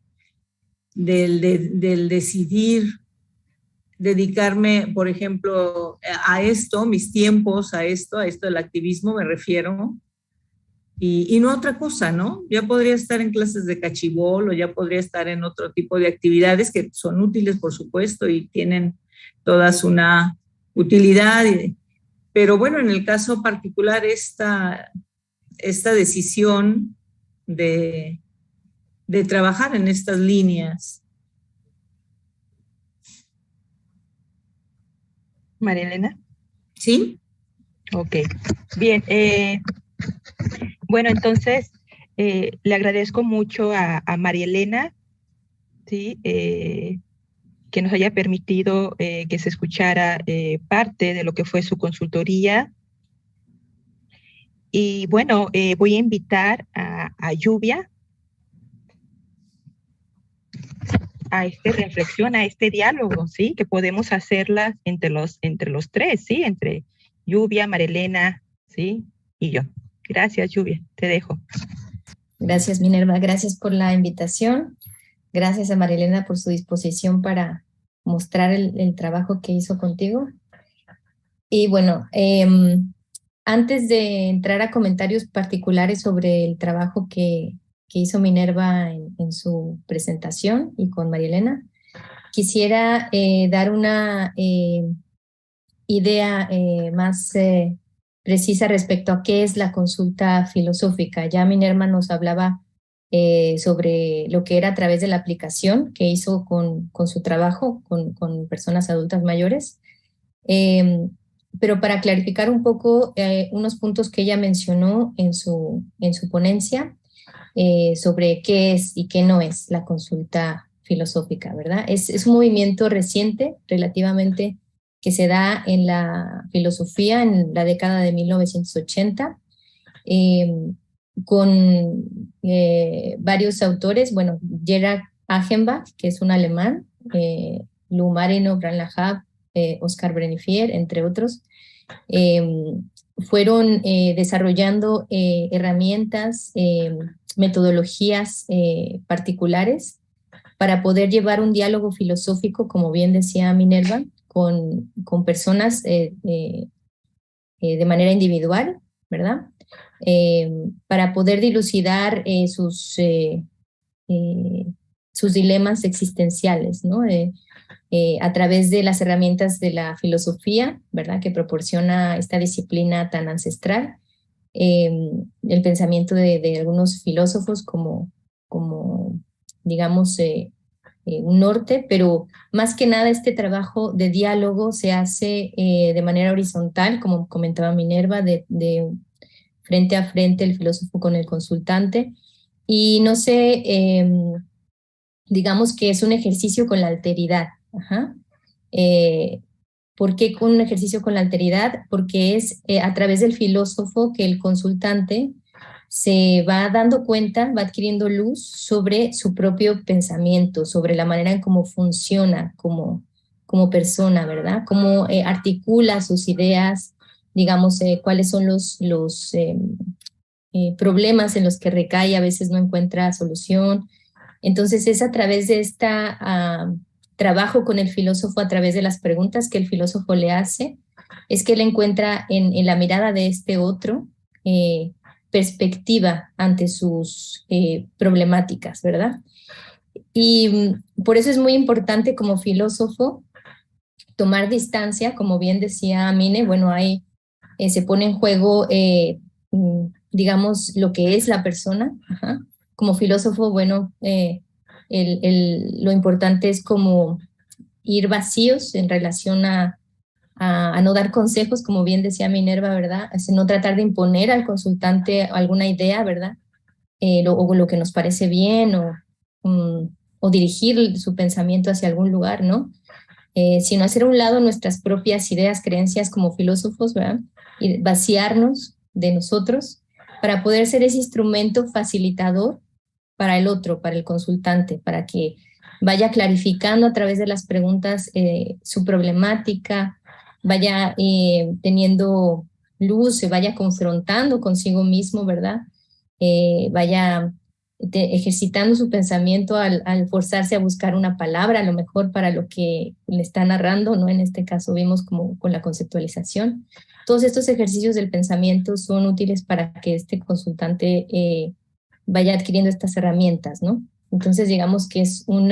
decidir dedicarme, por ejemplo, a esto, mis tiempos, a esto del activismo me refiero, y no a otra cosa, ¿no? Ya podría estar en clases de cachibol o ya podría estar en otro tipo de actividades que son útiles, por supuesto, y tienen todas una utilidad, pero bueno, en el caso particular, esta decisión de trabajar en estas líneas. María Elena. ¿Sí? Ok, bien. Bueno, entonces le agradezco mucho a María Elena, ¿sí? Que nos haya permitido que se escuchara parte de lo que fue su consultoría. Y bueno, voy a invitar a Lluvia a esta reflexión, a este diálogo, ¿sí? Que podemos hacerla entre los tres, ¿sí? Entre Lluvia, María Elena, ¿sí? Y yo. Gracias, Lluvia. Te dejo. Gracias, Minerva. Gracias por la invitación. Gracias a María Elena por su disposición para mostrar el trabajo que hizo contigo. Y bueno, antes de entrar a comentarios particulares sobre el trabajo que hizo Minerva en su presentación y con María Elena, quisiera dar una idea más precisa respecto a qué es la consulta filosófica. Ya Minerva nos hablaba sobre lo que era a través de la aplicación que hizo con su trabajo con personas adultas mayores. Pero para clarificar un poco unos puntos que ella mencionó en su ponencia sobre qué es y qué no es la consulta filosófica, ¿verdad? Es un movimiento reciente, relativamente, que se da en la filosofía en la década de 1980, con varios autores, bueno, Gerhard Achenbach, que es un alemán, Lou Marino, Bran Lahab, Oscar Brennifier, entre otros, fueron desarrollando herramientas, metodologías particulares para poder llevar un diálogo filosófico, como bien decía Minerva, con personas de manera individual, ¿verdad? Para poder dilucidar sus dilemas existenciales, ¿no? A través de las herramientas de la filosofía, ¿verdad? Que proporciona esta disciplina tan ancestral, el pensamiento de algunos filósofos como digamos, un norte, pero más que nada este trabajo de diálogo se hace de manera horizontal, como comentaba Minerva, de frente a frente el filósofo con el consultante, y no sé, digamos que es un ejercicio con la alteridad. Ajá. ¿Por qué un ejercicio con la alteridad? Porque es a través del filósofo que el consultante se va dando cuenta, va adquiriendo luz sobre su propio pensamiento, sobre la manera en cómo funciona como persona, ¿verdad? Cómo articula sus ideas, digamos, cuáles son los problemas en los que recae, a veces no encuentra solución. Entonces es a través de esta trabajo con el filósofo, a través de las preguntas que el filósofo le hace, es que él encuentra en la mirada de este otro perspectiva ante sus problemáticas, ¿verdad? Y por eso es muy importante como filósofo tomar distancia, como bien decía Mine, bueno, ahí se pone en juego, digamos, lo que es la persona. Ajá. Como filósofo, bueno, lo importante es como ir vacíos en relación a no dar consejos, como bien decía Minerva, ¿verdad? No tratar de imponer al consultante alguna idea, ¿verdad? o lo que nos parece bien, o dirigir su pensamiento hacia algún lugar, ¿no? Sino hacer a un lado nuestras propias ideas, creencias como filósofos, ¿verdad? Y vaciarnos de nosotros para poder ser ese instrumento facilitador para el otro, para el consultante, para que vaya clarificando a través de las preguntas su problemática, vaya teniendo luz, se vaya confrontando consigo mismo, ¿verdad? Vaya ejercitando su pensamiento al forzarse a buscar una palabra, a lo mejor para lo que le está narrando, ¿no? En este caso vimos como con la conceptualización. Todos estos ejercicios del pensamiento son útiles para que este consultante vaya adquiriendo estas herramientas, ¿no? Entonces digamos que es un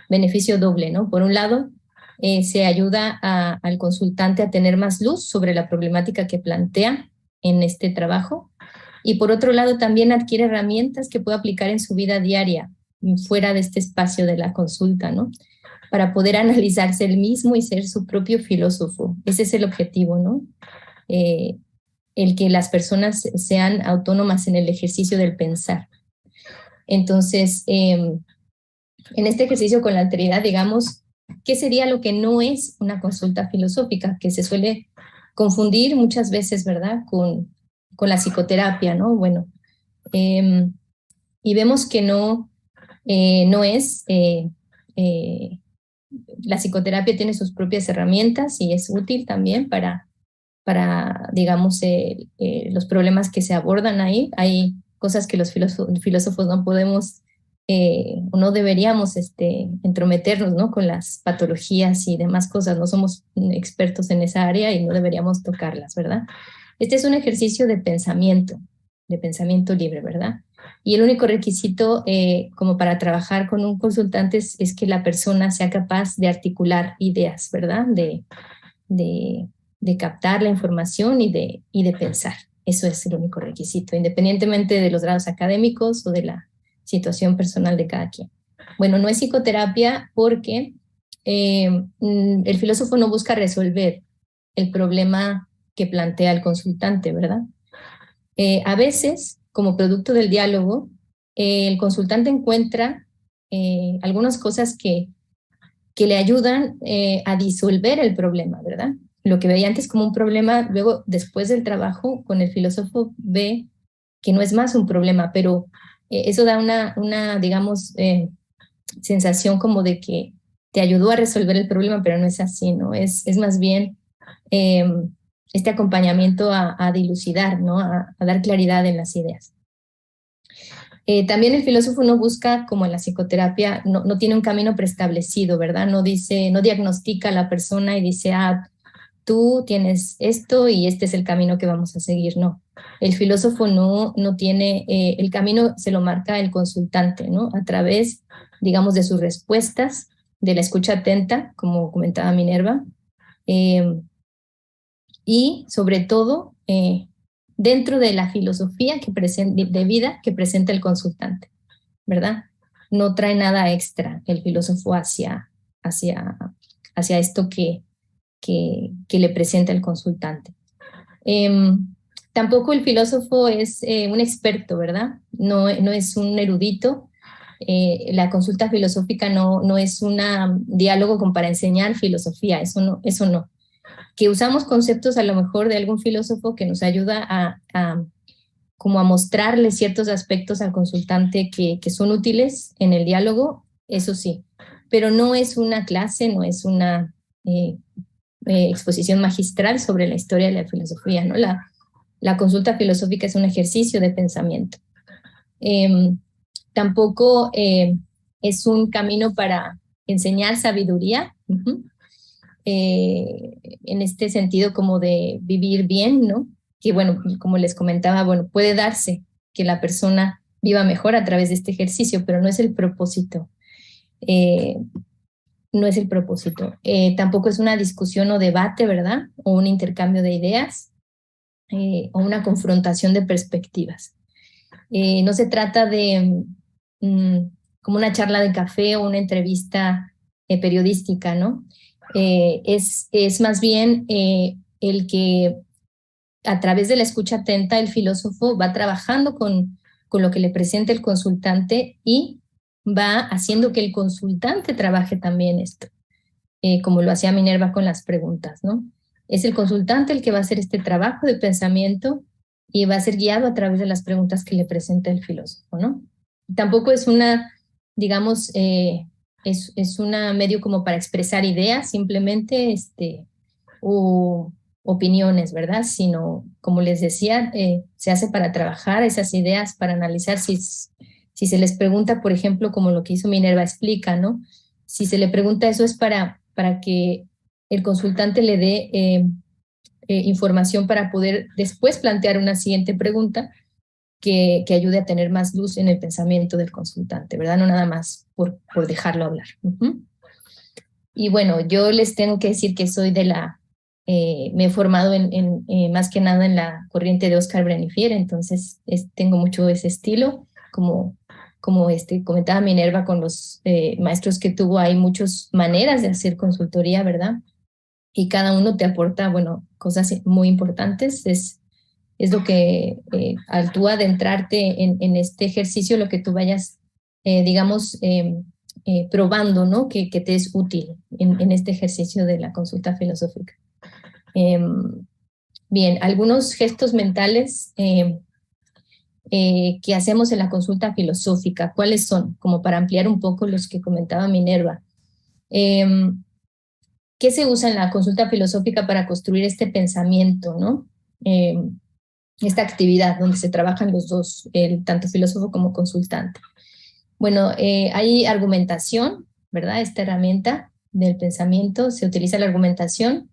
beneficio doble, ¿no? Por un lado, se ayuda al consultante a tener más luz sobre la problemática que plantea en este trabajo, y por otro lado también adquiere herramientas que puede aplicar en su vida diaria, fuera de este espacio de la consulta, ¿no? Para poder analizarse él mismo y ser su propio filósofo. Ese es el objetivo, ¿no? El que las personas sean autónomas en el ejercicio del pensar. Entonces, en este ejercicio con la alteridad, digamos, ¿qué sería lo que no es una consulta filosófica? Que se suele confundir muchas veces, ¿verdad?, con la psicoterapia, ¿no? Bueno, y vemos que no es... la psicoterapia tiene sus propias herramientas y es útil también para digamos, los problemas que se abordan ahí. Hay cosas que los filósofos no podemos o no deberíamos entrometernos, ¿no?, con las patologías y demás cosas. No somos expertos en esa área y no deberíamos tocarlas, ¿verdad? Este es un ejercicio de pensamiento libre, ¿verdad? Y el único requisito como para trabajar con un consultante es que la persona sea capaz de articular ideas, ¿verdad? De captar la información y de pensar. Eso es el único requisito, independientemente de los grados académicos o de la situación personal de cada quien. Bueno, no es psicoterapia porque el filósofo no busca resolver el problema que plantea el consultante, ¿verdad? A veces, como producto del diálogo, el consultante encuentra algunas cosas que le ayudan a disolver el problema, ¿verdad? Lo que veía antes como un problema, luego, después del trabajo con el filósofo, ve que no es más un problema, pero eso da una digamos, sensación como de que te ayudó a resolver el problema, pero no es así, ¿no? Es más bien este acompañamiento a dilucidar, ¿no? A dar claridad en las ideas. También el filósofo no busca, como en la psicoterapia, no tiene un camino preestablecido, ¿verdad? No diagnostica a la persona y dice, tú tienes esto y este es el camino que vamos a seguir. No, el filósofo no tiene, el camino se lo marca el consultante, ¿no? A través, digamos, de sus respuestas, de la escucha atenta, como comentaba Minerva, y sobre todo dentro de la filosofía de vida que presenta el consultante, ¿verdad? No trae nada extra el filósofo hacia esto que le presenta el consultante. Tampoco el filósofo es un experto, ¿verdad? No es un erudito. La consulta filosófica no es un diálogo como para enseñar filosofía, eso no. Que usamos conceptos a lo mejor de algún filósofo que nos ayuda como a mostrarle ciertos aspectos al consultante que son útiles en el diálogo, eso sí, pero no es una clase, no es una exposición magistral sobre la historia de la filosofía, ¿no? La consulta filosófica es un ejercicio de pensamiento. Tampoco es un camino para enseñar sabiduría, en este sentido como de vivir bien, ¿no? Que bueno, como les comentaba, bueno, puede darse que la persona viva mejor a través de este ejercicio, pero no es el propósito. No es el propósito. Tampoco es una discusión o debate, ¿verdad? O un intercambio de ideas o una confrontación de perspectivas. No se trata de como una charla de café o una entrevista periodística, ¿no? Es más bien el que a través de la escucha atenta el filósofo va trabajando con con lo que le presenta el consultante y va haciendo que el consultante trabaje también esto, como lo hacía Minerva con las preguntas, ¿no? Es el consultante el que va a hacer este trabajo de pensamiento y va a ser guiado a través de las preguntas que le presenta el filósofo, ¿no? Tampoco es una, digamos, es una medio como para expresar ideas simplemente, o opiniones, ¿verdad? Sino, como les decía, se hace para trabajar esas ideas, para analizar si se les pregunta, por ejemplo, como lo que hizo Minerva explica, ¿no? Si se le pregunta eso es para que el consultante le dé información para poder después plantear una siguiente pregunta que ayude a tener más luz en el pensamiento del consultante, ¿verdad? No nada más por dejarlo hablar. Y bueno, yo les tengo que decir que soy me he formado más que nada en la corriente de Oscar Brennifier, entonces tengo mucho ese estilo, como comentaba Minerva con los maestros que tuvo, hay muchas maneras de hacer consultoría, ¿verdad? Y cada uno te aporta, bueno, cosas muy importantes. Es lo que al tú adentrarte en este ejercicio, lo que tú vayas, digamos, probando, ¿no? Que te es útil en este ejercicio de la consulta filosófica. Bien, algunos gestos mentales que hacemos en la consulta filosófica, ¿cuáles son? Como para ampliar un poco los que comentaba Minerva. ¿Qué se usa en la consulta filosófica para construir este pensamiento, ¿no? Esta actividad donde se trabajan los dos, tanto filósofo como consultante. Bueno, hay argumentación, ¿verdad? Esta herramienta del pensamiento, se utiliza la argumentación.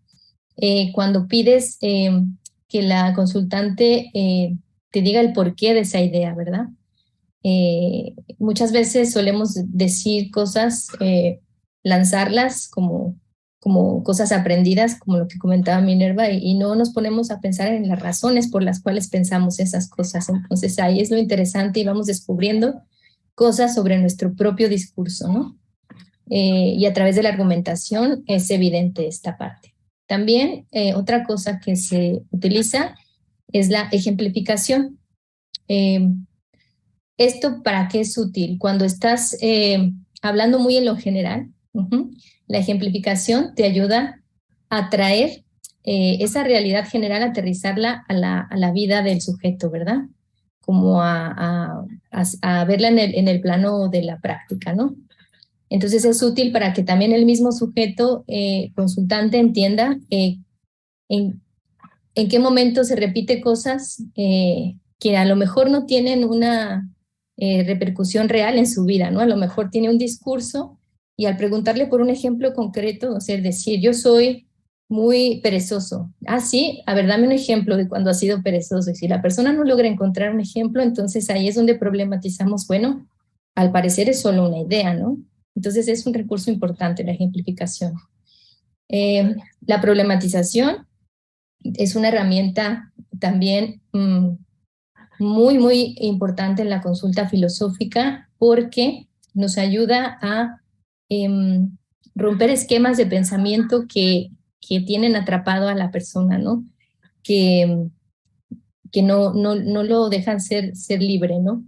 Cuando pides que la consultante te diga el porqué de esa idea, ¿verdad? Muchas veces solemos decir cosas, lanzarlas como cosas aprendidas, como lo que comentaba Minerva, y no nos ponemos a pensar en las razones por las cuales pensamos esas cosas. Entonces ahí es lo interesante y vamos descubriendo cosas sobre nuestro propio discurso, ¿no? Y a través de la argumentación es evidente esta parte. También otra cosa que se utiliza es la ejemplificación. ¿Esto para qué es útil? Cuando estás hablando muy en lo general, la ejemplificación te ayuda a traer esa realidad general, aterrizarla a la vida del sujeto, ¿verdad? Como a verla en el plano de la práctica, ¿no? Entonces es útil para que también el mismo sujeto consultante entienda en qué momento se repite cosas que a lo mejor no tienen una repercusión real en su vida, ¿no? A lo mejor tiene un discurso y al preguntarle por un ejemplo concreto, o sea, decir, yo soy muy perezoso. Ah, sí, a ver, dame un ejemplo de cuando has sido perezoso. Y si la persona no logra encontrar un ejemplo, entonces ahí es donde problematizamos, bueno, al parecer es solo una idea, ¿no? Entonces es un recurso importante la ejemplificación. La problematización es una herramienta también muy, muy importante en la consulta filosófica porque nos ayuda a romper esquemas de pensamiento que tienen atrapado a la persona, ¿no? Que no lo dejan ser libre, ¿no?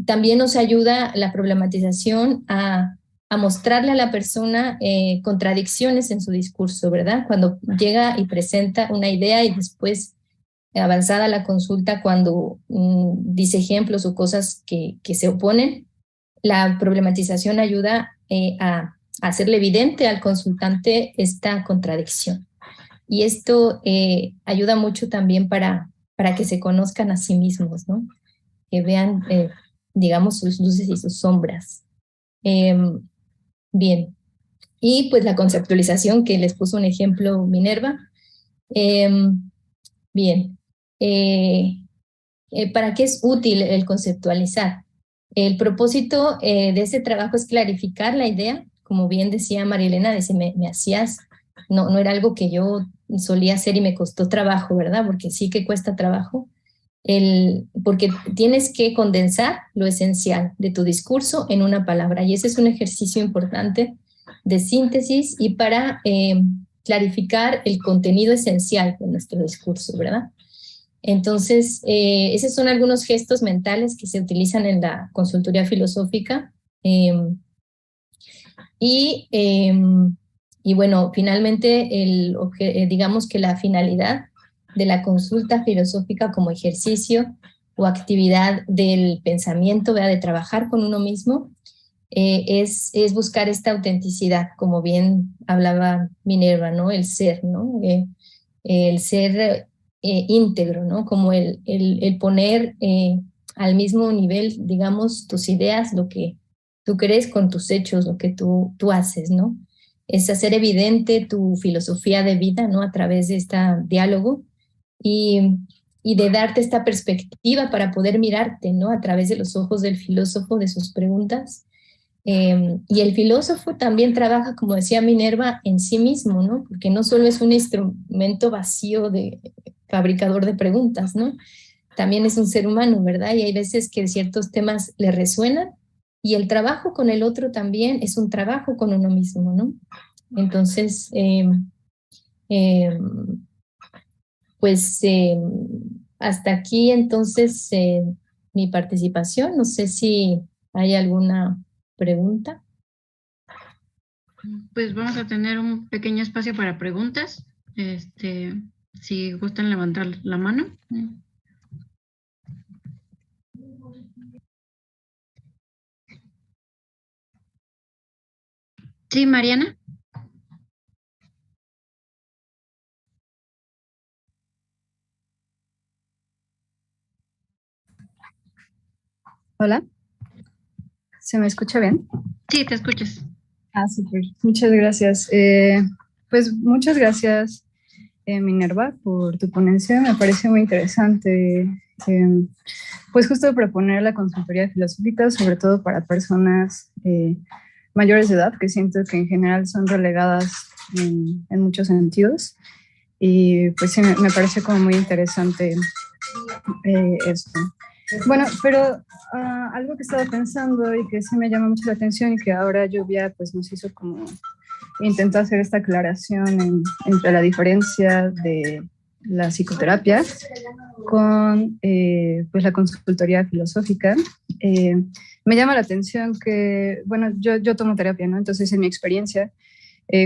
También nos ayuda la problematización a mostrarle a la persona contradicciones en su discurso, ¿verdad? Cuando llega y presenta una idea y después, avanzada la consulta, cuando dice ejemplos o cosas que se oponen, la problematización ayuda a hacerle evidente al consultante esta contradicción. Y esto ayuda mucho también para que se conozcan a sí mismos, ¿no? Que vean, digamos, sus luces y sus sombras. Bien. Y pues la conceptualización, que les puso un ejemplo Minerva. Bien. ¿Para qué es útil el conceptualizar? El propósito de ese trabajo es clarificar la idea. Como bien decía María Elena, me hacías, no era algo que yo solía hacer y me costó trabajo, ¿verdad? Porque sí que cuesta trabajo. Porque tienes que condensar lo esencial de tu discurso en una palabra, y ese es un ejercicio importante de síntesis y para clarificar el contenido esencial de nuestro discurso, ¿verdad? Entonces, esos son algunos gestos mentales que se utilizan en la consultoría filosófica. Y bueno, finalmente, digamos que la finalidad de la consulta filosófica como ejercicio o actividad del pensamiento, ¿verdad?, de trabajar con uno mismo, es buscar esta autenticidad, como bien hablaba Minerva, ¿no? El ser, ¿no? El ser íntegro, ¿no? Como el poner al mismo nivel, digamos, tus ideas, lo que tú crees con tus hechos, lo que tú haces, ¿no? Es hacer evidente tu filosofía de vida, ¿no? A través de este diálogo y de darte esta perspectiva para poder mirarte, ¿no? A través de los ojos del filósofo, de sus preguntas. Y el filósofo también trabaja, como decía Minerva, en sí mismo, ¿no? Porque no solo es un instrumento vacío de fabricador de preguntas, ¿no? También es un ser humano, ¿verdad? Y hay veces que ciertos temas le resuenan y el trabajo con el otro también es un trabajo con uno mismo, ¿no? Entonces, pues hasta aquí entonces mi participación. No sé si hay alguna pregunta. Pues vamos a tener un pequeño espacio para preguntas. Si gustan levantar la mano. Sí, Mariana. Hola, ¿se me escucha bien? Sí, te escuchas. Súper. Muchas gracias. Pues muchas gracias, Minerva, por tu ponencia. Me parece muy interesante, pues justo proponer la consultoría filosófica, sobre todo para personas mayores de edad, que siento que en general son relegadas en muchos sentidos. Y pues sí, me parece como muy interesante esto. Bueno, pero algo que estaba pensando y que sí me llama mucho la atención y que ahora Lluvia pues nos hizo como intentó hacer esta aclaración entre la diferencia de la psicoterapia con pues la consultoría filosófica. Me llama la atención que, bueno, yo tomo terapia, ¿no? Entonces en mi experiencia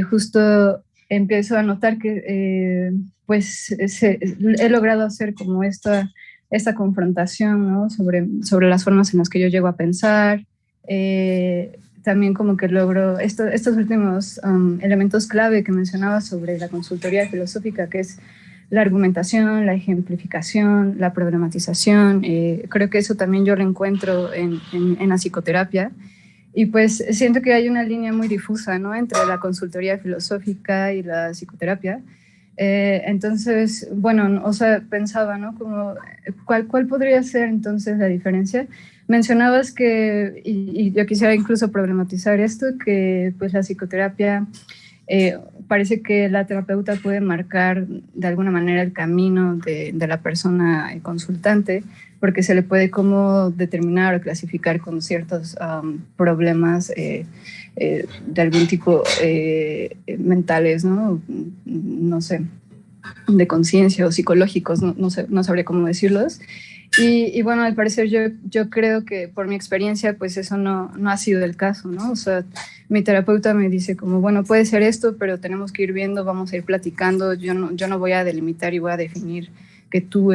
justo empiezo a notar que pues he logrado hacer como esta confrontación, ¿no? sobre las formas en las que yo llego a pensar. También como que logro estos últimos elementos clave que mencionaba sobre la consultoría filosófica, que es la argumentación, la ejemplificación, la problematización. Creo que eso también yo lo encuentro en la psicoterapia. Y pues siento que hay una línea muy difusa, ¿no?, entre la consultoría filosófica y la psicoterapia. Entonces, bueno, o sea, pensaba, ¿no?, como, ¿cuál podría ser entonces la diferencia? Mencionabas que, y yo quisiera incluso problematizar esto, que pues la psicoterapia parece que la terapeuta puede marcar de alguna manera el camino de la persona consultante, porque se le puede como determinar o clasificar con ciertos problemas de algún tipo mentales, ¿no? No sé, de conciencia o psicológicos, no sabría cómo decirlos. Y bueno, al parecer yo creo que por mi experiencia, pues eso no ha sido el caso, ¿no? O sea, mi terapeuta me dice como, bueno, puede ser esto, pero tenemos que ir viendo, vamos a ir platicando, yo no voy a delimitar y voy a definir que tú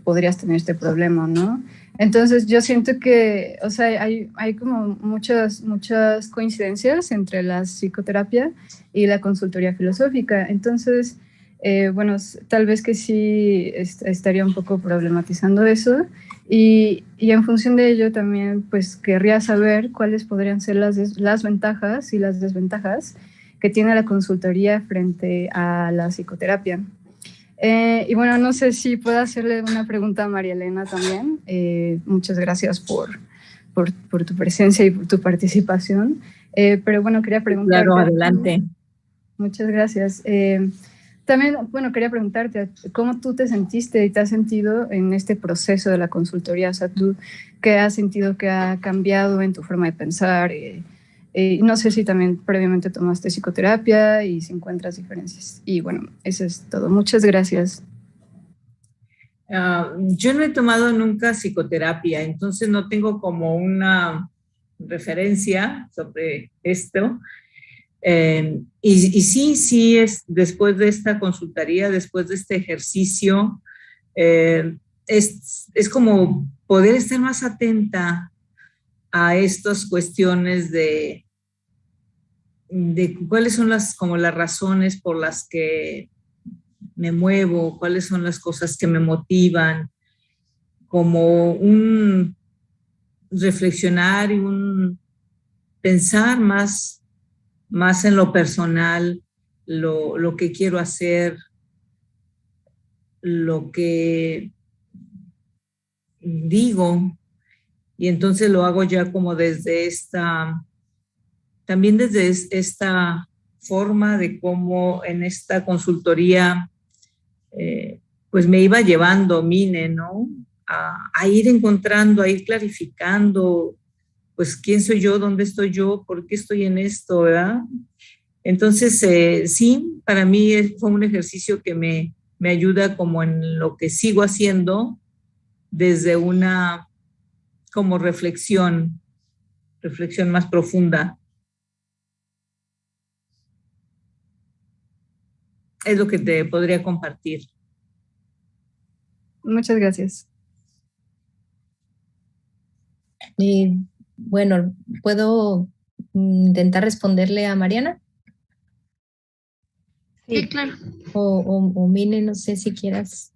podrías tener este problema, ¿no? Entonces yo siento que, o sea, hay como muchas coincidencias entre la psicoterapia y la consultoría filosófica. Entonces, bueno, tal vez que sí estaría un poco problematizando eso y en función de ello también pues querría saber cuáles podrían ser las ventajas y las desventajas que tiene la consultoría frente a la psicoterapia. Y bueno, no sé si puedo hacerle una pregunta a María Elena también. Muchas gracias por tu presencia y por tu participación. Pero bueno, quería preguntarte. Claro, adelante. Muchas gracias. También, bueno, quería preguntarte, ¿cómo tú te sentiste y te has sentido en este proceso de la consultoría? O sea, ¿tú qué has sentido que ha cambiado en tu forma de pensar? No sé si también previamente tomaste psicoterapia y si encuentras diferencias. Y bueno, eso es todo. Muchas gracias. Yo no he tomado nunca psicoterapia, entonces no tengo como una referencia sobre esto. Y sí, es después de esta consultoría, después de este ejercicio, es como poder estar más atenta a estas cuestiones de cuáles son como las razones por las que me muevo, cuáles son las cosas que me motivan, como un reflexionar y un pensar más en lo personal, lo que quiero hacer, lo que digo, y entonces lo hago ya como desde también desde esta forma de cómo en esta consultoría pues me iba llevando Mine, ¿no? A ir encontrando, a ir clarificando, pues quién soy yo, dónde estoy yo, por qué estoy en esto, ¿verdad? Entonces, sí, para mí fue un ejercicio que me ayuda como en lo que sigo haciendo desde una como reflexión más profunda. Es lo que te podría compartir. Muchas gracias. Bueno, ¿puedo intentar responderle a Mariana? Sí, claro. O Mine, no sé si quieras.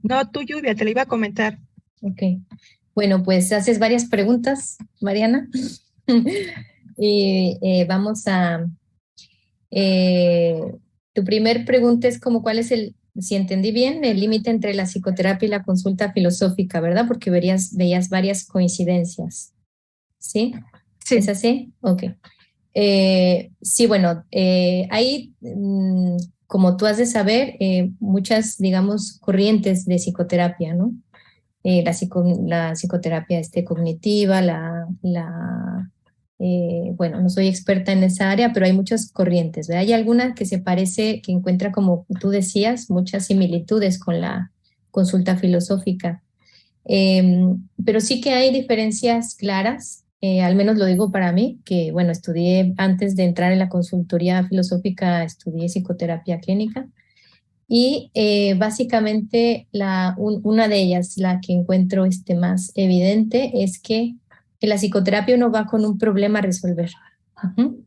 No, tú, Lluvia, te lo iba a comentar. Ok. Bueno, pues haces varias preguntas, Mariana. Y vamos a... tu primer pregunta es como cuál es si entendí bien, el límite entre la psicoterapia y la consulta filosófica, ¿verdad? Porque veías varias coincidencias. ¿Sí? Sí. ¿Es así? Ok. Sí, bueno, hay, como tú has de saber, muchas, digamos, corrientes de psicoterapia, ¿no? La psicoterapia cognitiva, bueno, no soy experta en esa área, pero hay muchas corrientes, ¿verdad? Hay alguna que se parece, que encuentra, como tú decías, muchas similitudes con la consulta filosófica. Pero sí que hay diferencias claras, al menos lo digo para mí, que bueno, estudié antes de entrar en la consultoría filosófica, estudié psicoterapia clínica y básicamente una de ellas, la que encuentro más evidente, es que en la psicoterapia uno va con un problema a resolver. Uh-huh.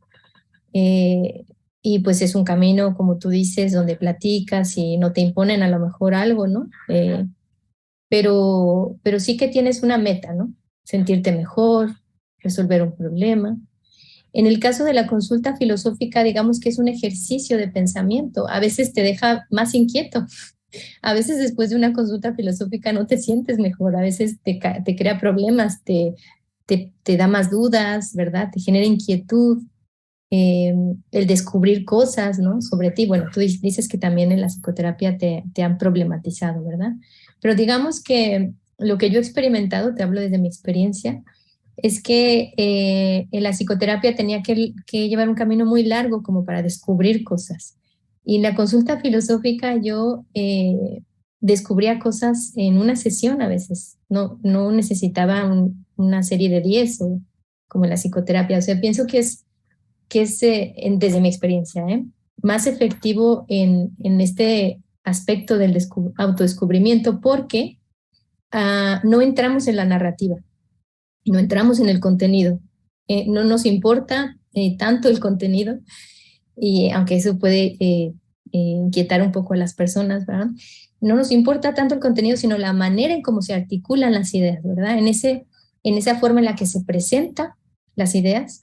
Y pues es un camino, como tú dices, donde platicas y no te imponen a lo mejor algo, ¿no? Pero sí que tienes una meta, ¿no? Sentirte mejor, resolver un problema. En el caso de la consulta filosófica, digamos que es un ejercicio de pensamiento. A veces te deja más inquieto. A veces después de una consulta filosófica no te sientes mejor. A veces te crea problemas, te da más dudas, ¿verdad? Te genera inquietud. El descubrir cosas, ¿no? Sobre ti. Bueno, tú dices que también en la psicoterapia te han problematizado, ¿verdad? Pero digamos que lo que yo he experimentado, te hablo desde mi experiencia, es que en la psicoterapia tenía que llevar un camino muy largo como para descubrir cosas. Y en la consulta filosófica yo descubría cosas en una sesión a veces. No necesitaba una serie de 10 o como en la psicoterapia. O sea, pienso que es desde mi experiencia, más efectivo en este aspecto del autodescubrimiento porque no entramos en la narrativa, no entramos en el contenido, no nos importa tanto el contenido, y aunque eso puede inquietar un poco a las personas, ¿verdad? No nos importa tanto el contenido, sino la manera en cómo se articulan las ideas, ¿verdad? En esa forma en la que se presentan las ideas,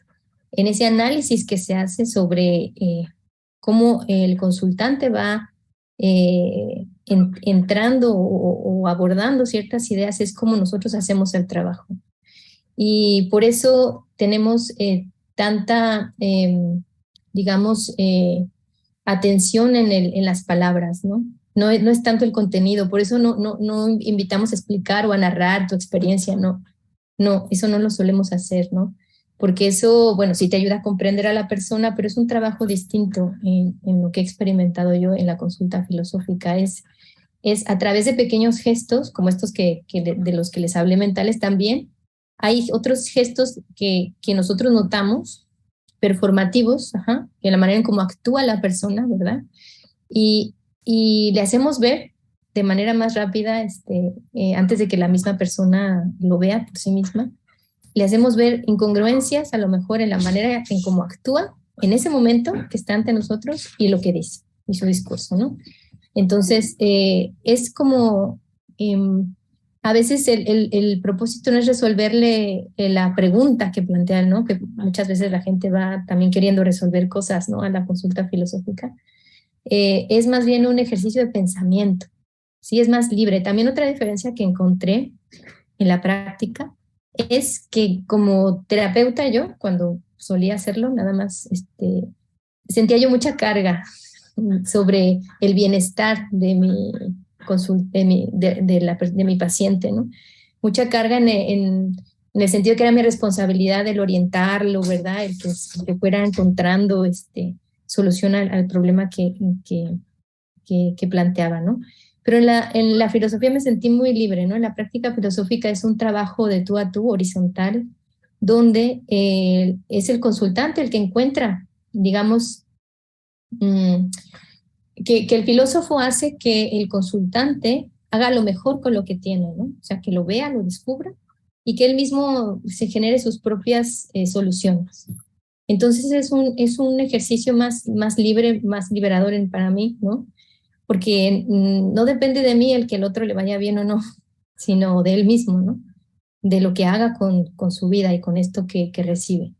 en ese análisis que se hace sobre cómo el consultante va entrando o abordando ciertas ideas, es como nosotros hacemos el trabajo. Y por eso tenemos tanta, digamos, atención en las palabras, ¿no? No es tanto el contenido, por eso no invitamos a explicar o a narrar tu experiencia, no, eso no lo solemos hacer, ¿no? Porque eso, bueno, sí te ayuda a comprender a la persona, pero es un trabajo distinto en lo que he experimentado yo en la consulta filosófica. Es es a través de pequeños gestos, como estos de los que les hablé mentales también. Hay otros gestos que nosotros notamos, performativos, que la manera en cómo actúa la persona, ¿verdad? Y le hacemos ver de manera más rápida, antes de que la misma persona lo vea por sí misma, le hacemos ver incongruencias a lo mejor en la manera en cómo actúa en ese momento que está ante nosotros y lo que dice, y su discurso, ¿no? Entonces, es como, a veces el propósito no es resolverle la pregunta que plantean, ¿no? Que muchas veces la gente va también queriendo resolver cosas, ¿no? A la consulta filosófica. Es más bien un ejercicio de pensamiento, ¿sí? Es más libre. También otra diferencia que encontré en la práctica es que como terapeuta yo, cuando solía hacerlo, nada más sentía yo mucha carga sobre el bienestar de mi paciente, ¿no? Mucha carga en el sentido que era mi responsabilidad el orientarlo, ¿verdad? El que fuera encontrando solución al problema que planteaba, ¿no? Pero en la filosofía me sentí muy libre, ¿no? En la práctica filosófica es un trabajo de tú a tú, horizontal, donde es el consultante el que encuentra, digamos, que el filósofo hace que el consultante haga lo mejor con lo que tiene, ¿no? O sea, que lo vea, lo descubra y que él mismo se genere sus propias soluciones. Entonces es un ejercicio más libre, más liberador para mí, ¿no? Porque no depende de mí el que el otro le vaya bien o no, sino de él mismo, ¿no? De lo que haga con su vida y con esto que recibe.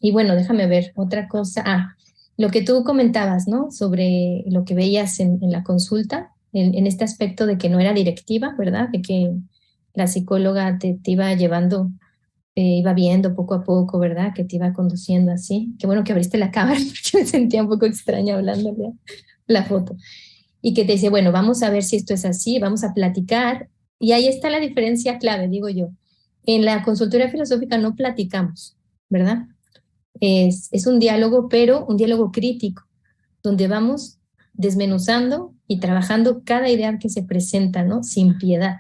Y bueno, déjame ver otra cosa. Lo que tú comentabas, ¿no? Sobre lo que veías en la consulta, en este aspecto de que no era directiva, ¿verdad? De que la psicóloga te iba llevando, iba viendo poco a poco, ¿verdad? Que te iba conduciendo así. Qué bueno que abriste la cámara porque me sentía un poco extraña hablándole la foto. Y que te dice, bueno, vamos a ver si esto es así, vamos a platicar. Y ahí está la diferencia clave, digo yo. En la consultoría filosófica no platicamos, ¿verdad? Es un diálogo, pero un diálogo crítico, donde vamos desmenuzando y trabajando cada idea que se presenta, ¿no? Sin piedad,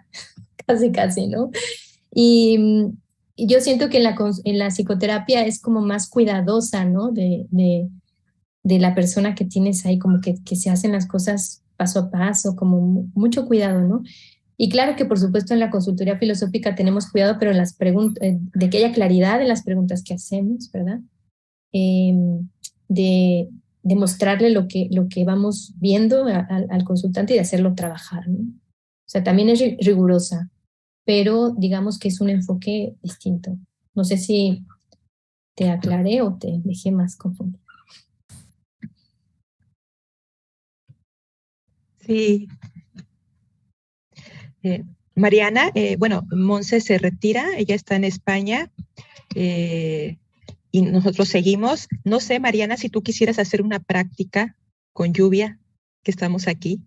casi, ¿no? Y yo siento que en la psicoterapia es como más cuidadosa, ¿no? De la persona que tienes ahí, como que se hacen las cosas paso a paso, como mucho cuidado, ¿no? Y claro que por supuesto en la consultoría filosófica tenemos cuidado, pero en las preguntas, de que haya claridad en las preguntas que hacemos, ¿verdad? De mostrarle lo que vamos viendo al consultante y de hacerlo trabajar, ¿no? O sea, también es rigurosa, pero digamos que es un enfoque distinto. No sé si te aclaré o te dejé más confundida. Sí. Mariana, bueno, Monse se retira, ella está en España y nosotros seguimos. No sé, Mariana, si tú quisieras hacer una práctica con Lluvia, que estamos aquí.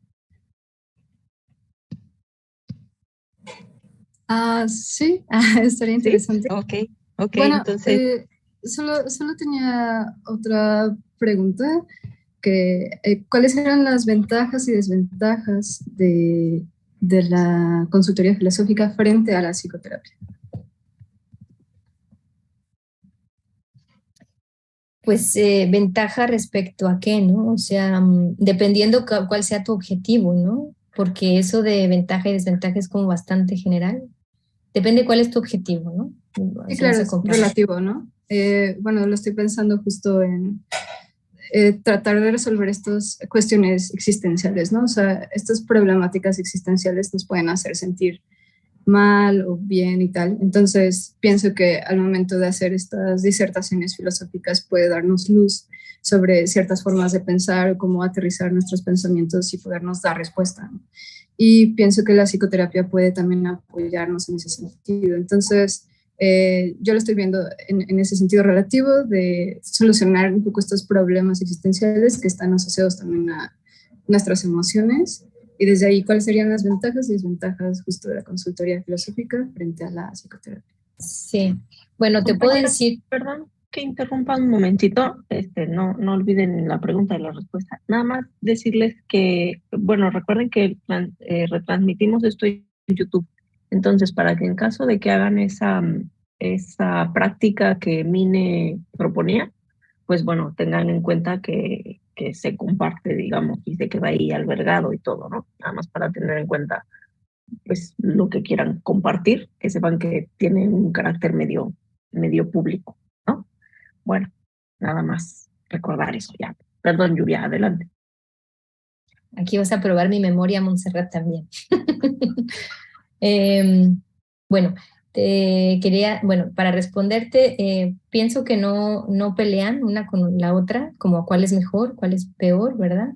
Sí, estaría interesante. ¿Sí? Ok, bueno, entonces. Solo tenía otra pregunta, que ¿cuáles eran las ventajas y desventajas de la consultoría filosófica frente a la psicoterapia? Pues ventaja respecto a qué, ¿no? O sea, dependiendo cuál sea tu objetivo, ¿no? Porque eso de ventaja y desventaja es como bastante general. Depende cuál es tu objetivo, ¿no? Sí, claro, es relativo, ¿no? Bueno, lo estoy pensando justo en tratar de resolver estas cuestiones existenciales, ¿no? O sea, estas problemáticas existenciales nos pueden hacer sentir mal o bien y tal. Entonces, pienso que al momento de hacer estas disertaciones filosóficas puede darnos luz sobre ciertas formas de pensar, cómo aterrizar nuestros pensamientos y podernos dar respuesta, ¿no? Y pienso que la psicoterapia puede también apoyarnos en ese sentido. Entonces, yo lo estoy viendo en ese sentido relativo de solucionar un poco estos problemas existenciales que están asociados también a nuestras emociones. Y desde ahí, ¿cuáles serían las ventajas y desventajas justo de la consultoría filosófica frente a la psicoterapia? Sí, bueno, te puedo decir, Perdón, que interrumpa un momentito, no olviden la pregunta y la respuesta. Nada más decirles que, bueno, recuerden que retransmitimos esto en YouTube. Entonces, para que en caso de que hagan esa práctica que Mine proponía, pues bueno, tengan en cuenta que se comparte, digamos, y se queda ahí albergado y todo, ¿no? Nada más para tener en cuenta, pues, lo que quieran compartir, que sepan que tiene un carácter medio público, ¿no? Bueno, nada más recordar eso ya. Perdón, Lluvia, adelante. Aquí vas a probar mi memoria, Montserrat, también. Bueno, para responderte, pienso que no pelean una con la otra, como cuál es mejor, cuál es peor, ¿verdad?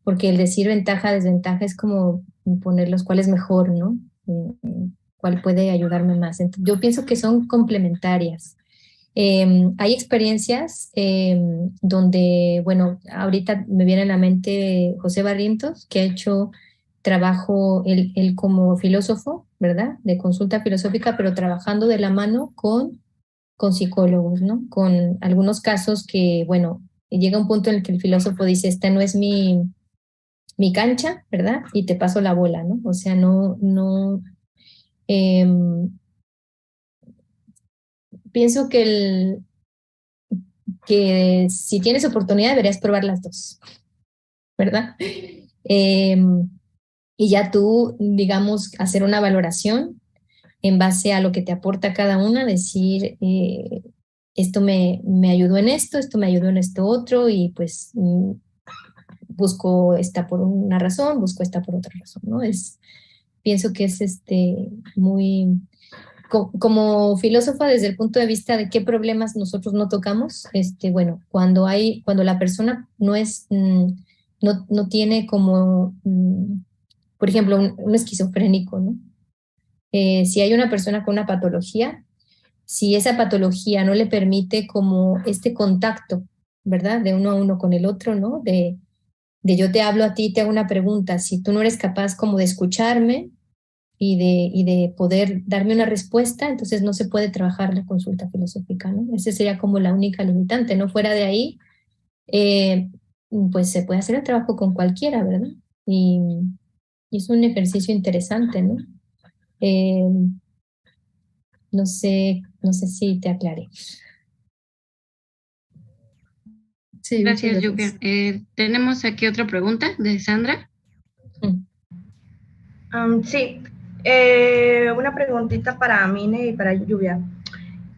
Porque el decir ventaja, desventaja es como ponerlos cuál es mejor, ¿no? Cuál puede ayudarme más. Entonces, yo pienso que son complementarias. Hay experiencias donde, bueno, ahorita me viene a la mente José Barrientos, que ha hecho trabajo, él como filósofo, ¿verdad? De consulta filosófica, pero trabajando de la mano con psicólogos, ¿no? Con algunos casos que, bueno, llega un punto en el que el filósofo dice, esta no es mi cancha, ¿verdad? Y te paso la bola, ¿no? O sea, pienso que si tienes oportunidad deberías probar las dos, ¿verdad? Y ya tú, digamos, hacer una valoración en base a lo que te aporta cada una, decir, esto me ayudó en esto me ayudó en esto otro, y pues busco esta por una razón, busco esta por otra razón, ¿no? Pienso que es muy... Como filósofa, desde el punto de vista de qué problemas nosotros no tocamos, bueno, cuando la persona no tiene como, por ejemplo, un esquizofrénico, ¿no? Si hay una persona con una patología, si esa patología no le permite como este contacto, ¿verdad? De uno a uno con el otro, ¿no? De yo te hablo a ti, te hago una pregunta, si tú no eres capaz como de escucharme y de poder darme una respuesta, entonces no se puede trabajar la consulta filosófica, ¿no? Esa sería como la única limitante, ¿no? Fuera de ahí, pues se puede hacer el trabajo con cualquiera, ¿verdad? Y es un ejercicio interesante, ¿no? No sé si te aclaré. Sí, gracias, Lluvia. Tenemos aquí otra pregunta de Sandra. Sí, una preguntita para Mine y para Lluvia.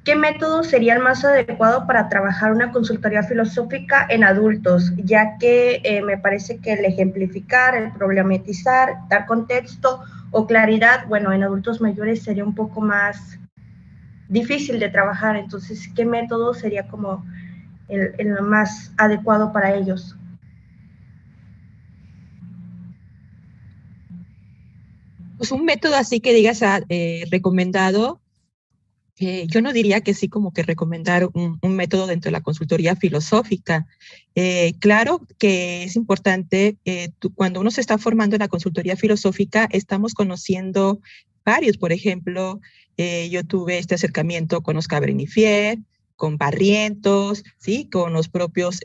¿Qué método sería el más adecuado para trabajar una consultoría filosófica en adultos? Ya que me parece que el ejemplificar, el problematizar, dar contexto o claridad, bueno, en adultos mayores sería un poco más difícil de trabajar. Entonces, ¿qué método sería como el más adecuado para ellos? Pues un método así que digas recomendado, yo no diría que sí como que recomendar un método dentro de la consultoría filosófica. Claro que es importante, cuando uno se está formando en la consultoría filosófica, estamos conociendo varios. Por ejemplo, yo tuve este acercamiento con Oscar Brenifier, con Barrientos, ¿sí? Con los propios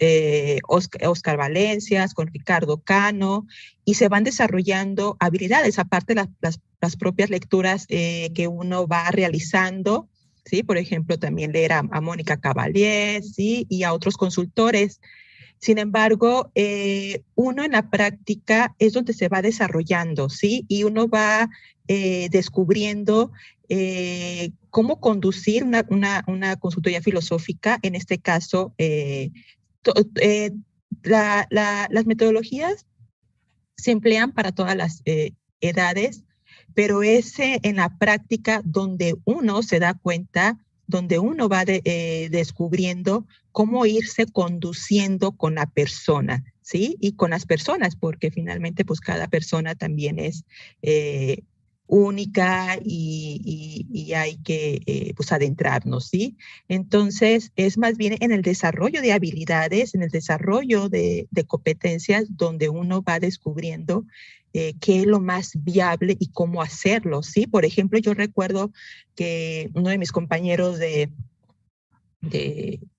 Oscar Valencias, con Ricardo Cano, y se van desarrollando habilidades, aparte de las propias lecturas que uno va realizando, ¿sí? Por ejemplo, también leer a Mónica Cavalier, ¿sí? Y a otros consultores. Sin embargo, uno en la práctica es donde se va desarrollando, ¿sí? Y uno va descubriendo cómo conducir una consultoría filosófica. En este caso, las metodologías se emplean para todas las edades, pero es en la práctica donde uno se da cuenta, donde uno va descubriendo cómo irse conduciendo con la persona, ¿sí? Y con las personas, porque finalmente pues cada persona también es única y hay que pues adentrarnos, ¿sí? Entonces es más bien en el desarrollo de habilidades, en el desarrollo de competencias donde uno va descubriendo qué es lo más viable y cómo hacerlo, ¿sí? Por ejemplo, yo recuerdo que uno de mis compañeros de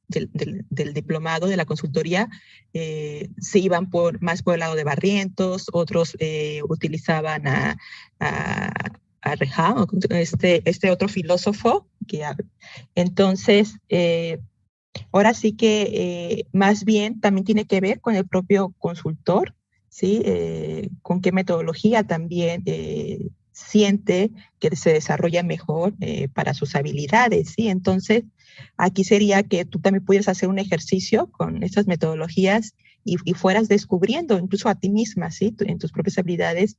del diplomado, de la consultoría, se iban más por el lado de Barrientos, otros utilizaban a Rejá, este otro filósofo. Entonces, ahora sí que más bien también tiene que ver con el propio consultor, ¿sí? Con qué metodología también siente que se desarrolla mejor para sus habilidades, ¿sí? Entonces, aquí sería que tú también pudieras hacer un ejercicio con estas metodologías y fueras descubriendo incluso a ti misma, ¿sí? En tus propias habilidades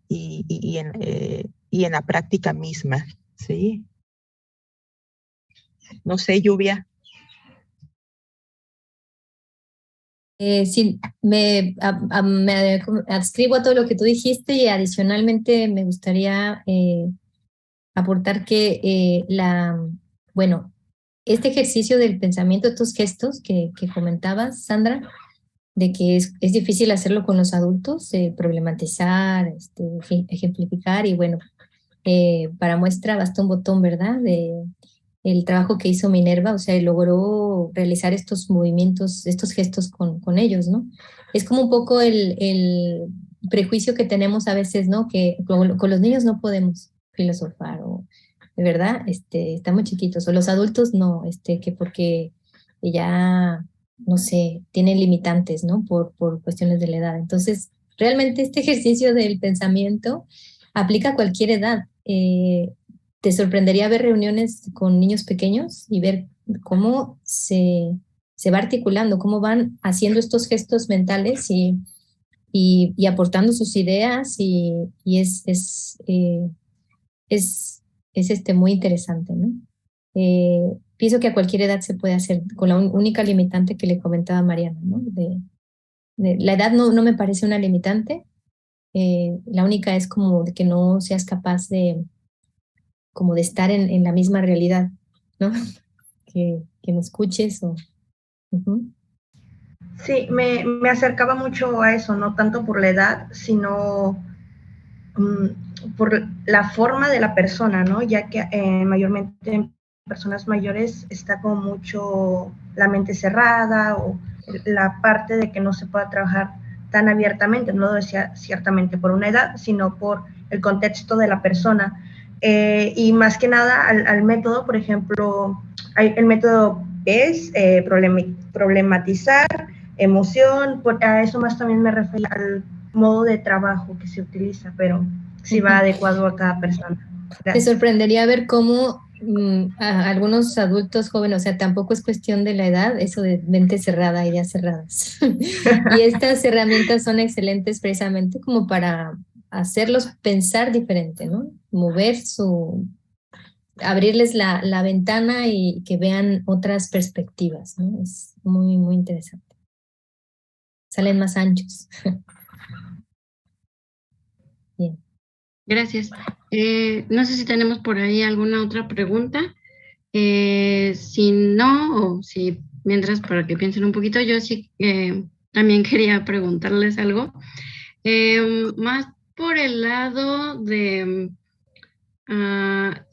y en la práctica misma, ¿sí? No sé, Lluvia. Sí, me adscribo a todo lo que tú dijiste y adicionalmente me gustaría aportar que bueno, este ejercicio del pensamiento, estos gestos que comentabas, Sandra, de que es difícil hacerlo con los adultos, problematizar, ejemplificar y bueno, para muestra basta un botón, ¿verdad? El trabajo que hizo Minerva, o sea, logró realizar estos movimientos, estos gestos con ellos, ¿no? Es como un poco el prejuicio que tenemos a veces, ¿no? Que con los niños no podemos filosofar, o de verdad, estamos chiquitos, o los adultos no, que porque ya, no sé, tienen limitantes, ¿no? Por cuestiones de la edad. Entonces, realmente este ejercicio del pensamiento aplica a cualquier edad. Te sorprendería ver reuniones con niños pequeños y ver cómo se va articulando, cómo van haciendo estos gestos mentales y aportando sus ideas y es muy interesante, ¿no? Pienso que a cualquier edad se puede hacer, con la única limitante que le comentaba Mariana, ¿no? La edad no me parece una limitante, la única es como de que no seas capaz de estar en la misma realidad, ¿no? Que me escuches o... Sí, me acercaba mucho a eso, no tanto por la edad, sino por la forma de la persona, ¿no? Ya que mayormente en personas mayores está como mucho la mente cerrada o la parte de que no se pueda trabajar tan abiertamente, no lo decía ciertamente por una edad, sino por el contexto de la persona. Y más que nada al método, por ejemplo, el método es problematizar, emoción, a eso más también me refiero al modo de trabajo que se utiliza, pero sí va adecuado a cada persona. Gracias. Te sorprendería ver cómo a algunos adultos jóvenes, o sea, tampoco es cuestión de la edad, eso de mente cerrada, ideas cerradas. Y estas herramientas son excelentes precisamente como para hacerlos pensar diferente, ¿no? Abrirles la ventana y que vean otras perspectivas, ¿no? Es muy, muy interesante. Salen más anchos. Bien. Gracias. No sé si tenemos por ahí alguna otra pregunta. Si no, o si mientras para que piensen un poquito, yo sí también quería preguntarles algo. Más por el lado de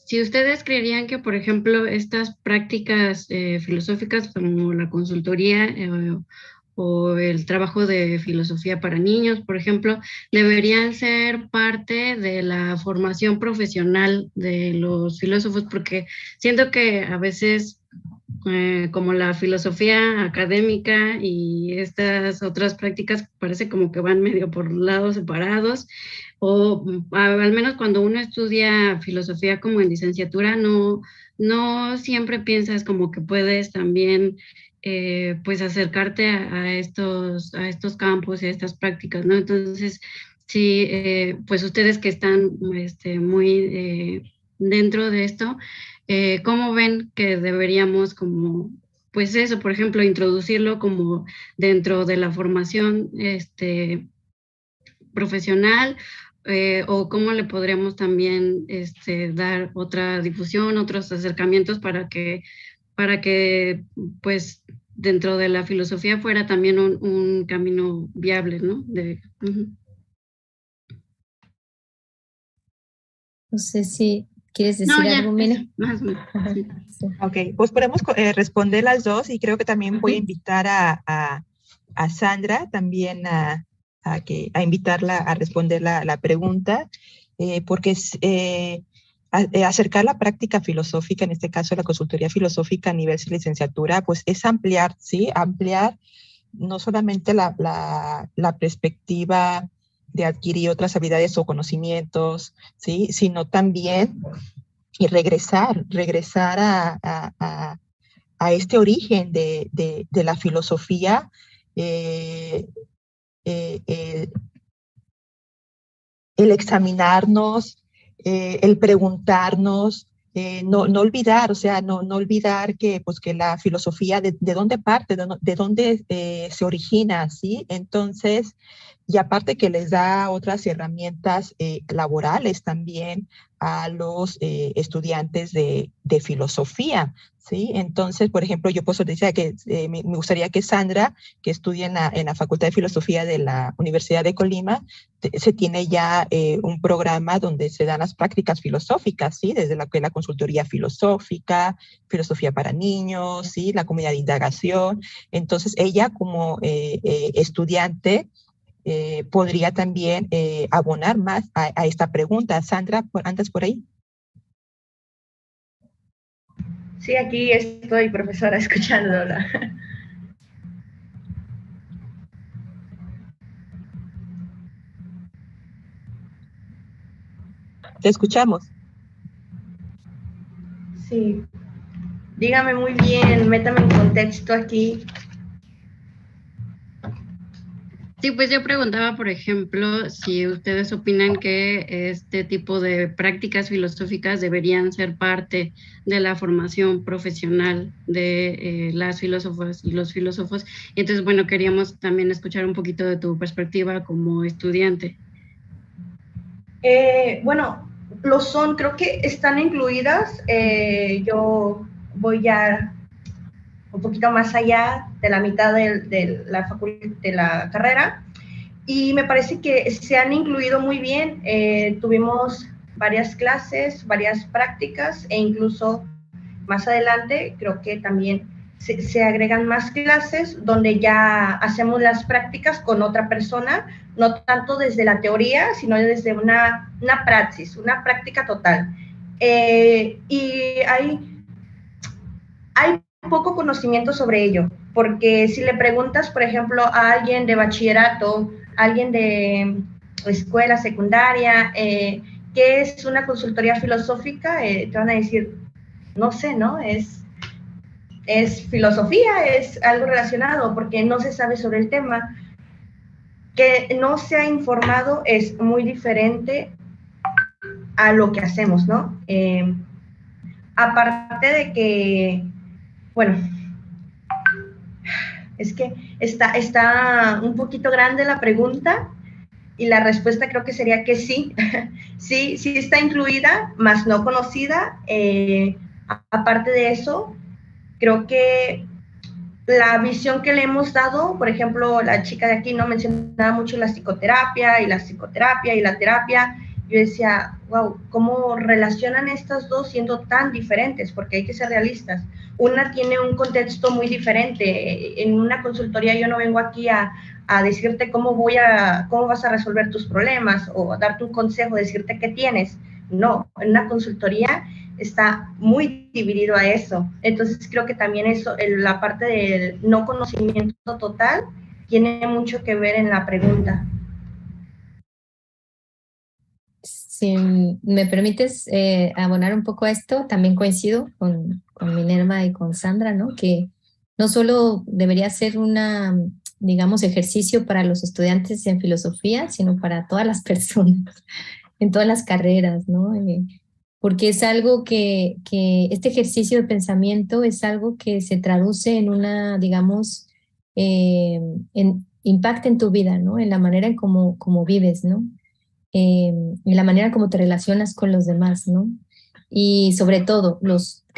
si ustedes creerían que, por ejemplo, estas prácticas filosóficas como la consultoría o el trabajo de filosofía para niños, por ejemplo, deberían ser parte de la formación profesional de los filósofos, porque siento que a veces como la filosofía académica y estas otras prácticas parece como que van medio por lados separados, o al menos cuando uno estudia filosofía como en licenciatura, no siempre piensas como que puedes también pues acercarte a estos campos y a estas prácticas, ¿no? Entonces, sí, pues ustedes que están muy dentro de esto, ¿cómo ven que deberíamos como, pues eso, por ejemplo, introducirlo como dentro de la formación profesional, o cómo le podríamos también dar otra difusión, otros acercamientos para que pues dentro de la filosofía fuera también un camino viable, ¿no? No sé si ¿Quieres decir No, ya, algo, Mine? eso, más o menos, sí. Sí. Ok, pues podemos responder las dos y creo que también voy a invitar a Sandra también a invitarla a responder la pregunta, porque es acercar la práctica filosófica, en este caso la consultoría filosófica a nivel de licenciatura, pues es ampliar, ¿sí? Ampliar no solamente la perspectiva de adquirir otras habilidades o conocimientos, ¿sí? Sino también y regresar a este origen de la filosofía, el examinarnos, el preguntarnos, no olvidar, o sea, no olvidar que, pues, que la filosofía, de dónde parte, de dónde se origina, ¿sí? Entonces, y aparte que les da otras herramientas laborales también a los estudiantes de filosofía, ¿sí? Entonces, por ejemplo, yo pues decía que me gustaría que Sandra, que estudia en la Facultad de Filosofía de la Universidad de Colima, se tiene ya un programa donde se dan las prácticas filosóficas, ¿sí? Desde la consultoría filosófica, filosofía para niños, ¿sí? La comunidad de indagación. Entonces, ella como estudiante podría también abonar más a esta pregunta. Sandra, ¿andas por ahí? Sí, aquí estoy, profesora, escuchándola. Te escuchamos. Sí, dígame muy bien, métame en contexto aquí. Sí, pues yo preguntaba, por ejemplo, si ustedes opinan que este tipo de prácticas filosóficas deberían ser parte de la formación profesional de las filósofas y los filósofos. Y entonces, bueno, queríamos también escuchar un poquito de tu perspectiva como estudiante. Bueno, lo son, creo que están incluidas. Yo voy ya un poquito más allá de la mitad de la carrera y me parece que se han incluido muy bien. Tuvimos varias clases, varias prácticas e incluso más adelante creo que también se agregan más clases donde ya hacemos las prácticas con otra persona, no tanto desde la teoría, sino desde una praxis, una práctica total. Y hay poco conocimiento sobre ello, porque si le preguntas, por ejemplo, a alguien de bachillerato, a alguien de escuela secundaria, ¿qué es una consultoría filosófica? Te van a decir, no sé, ¿no? Es filosofía, es algo relacionado, porque no se sabe sobre el tema. Que no se ha informado es muy diferente a lo que hacemos, ¿no? Aparte de que, bueno, es que está un poquito grande la pregunta y la respuesta creo que sería que sí, sí está incluida, más no conocida. Aparte de eso, creo que la visión que le hemos dado, por ejemplo, la chica de aquí no mencionaba mucho la psicoterapia y la terapia. Yo decía, wow, ¿cómo relacionan estas dos siendo tan diferentes? Porque hay que ser realistas. Una tiene un contexto muy diferente. En una consultoría yo no vengo aquí a decirte cómo vas a resolver tus problemas o a darte un consejo, decirte qué tienes. No, en una consultoría está muy dividido a eso. Entonces creo que también eso, la parte del no conocimiento total, tiene mucho que ver en la pregunta. Si me permites abonar un poco a esto, también coincido con Minerva y con Sandra, ¿no? Que no solo debería ser una, digamos, ejercicio para los estudiantes en filosofía, sino para todas las personas, en todas las carreras, ¿no? Porque es algo que este ejercicio de pensamiento es algo que se traduce en una, digamos, impacta en tu vida, ¿no? En la manera en cómo vives, ¿no? En la manera como te relacionas con los demás, ¿no? Y sobre todo,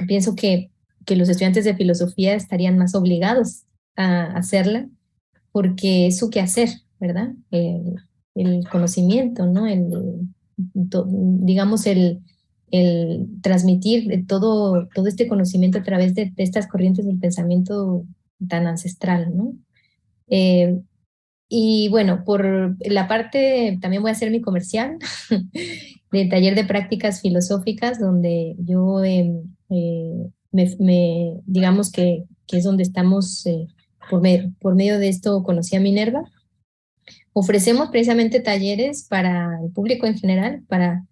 pienso que los estudiantes de filosofía estarían más obligados a hacerla porque es su quehacer, ¿verdad? El conocimiento, ¿no? Digamos, el transmitir de todo este conocimiento a través de estas corrientes del pensamiento tan ancestral, ¿no? Y bueno, por la parte, también voy a hacer mi comercial del taller de prácticas filosóficas, donde yo, digamos que es donde estamos, por medio de esto conocí a Minerva. Ofrecemos precisamente talleres para el público en general, para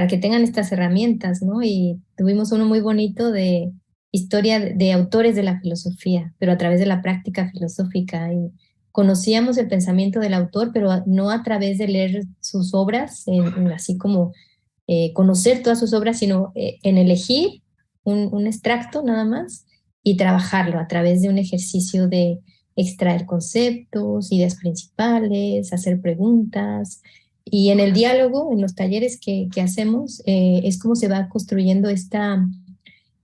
que tengan estas herramientas, ¿no? Y tuvimos uno muy bonito de historia de autores de la filosofía, pero a través de la práctica filosófica. Y conocíamos el pensamiento del autor, pero no a través de leer sus obras, así como conocer todas sus obras, sino en elegir un extracto nada más y trabajarlo a través de un ejercicio de extraer conceptos, ideas principales, hacer preguntas. Y en el diálogo, en los talleres que hacemos, es como se va construyendo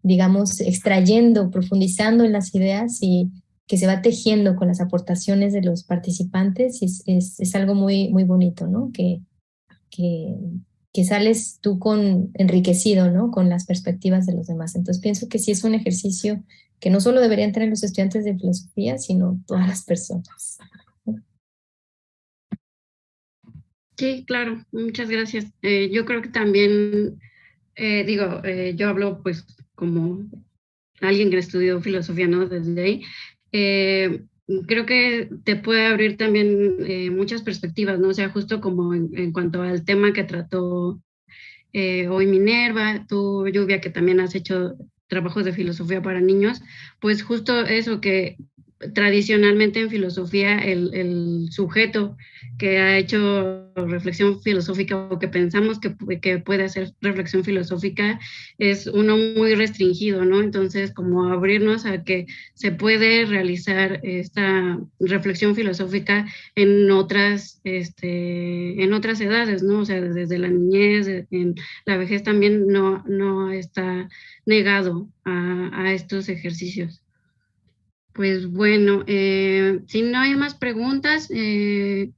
digamos, extrayendo, profundizando en las ideas y que se va tejiendo con las aportaciones de los participantes. Y es algo muy, muy bonito, ¿no? Que sales tú enriquecido, ¿no? Con las perspectivas de los demás. Entonces pienso que sí es un ejercicio que no solo deberían tener los estudiantes de filosofía, sino todas las personas. Sí, claro, muchas gracias. Yo creo que también, yo hablo pues como alguien que estudió filosofía, ¿no? Desde ahí. Creo que te puede abrir también muchas perspectivas, ¿no? O sea, justo como en cuanto al tema que trató hoy Minerva, tú, Lluvia, que también has hecho trabajos de filosofía para niños, pues justo eso que tradicionalmente en filosofía el sujeto que ha hecho reflexión filosófica o que pensamos que puede hacer reflexión filosófica es uno muy restringido, ¿no? Entonces, como abrirnos a que se puede realizar esta reflexión filosófica en otras edades, ¿no? O sea, desde la niñez, en la vejez también no está negado a estos ejercicios. Pues bueno, si no hay más preguntas, sí,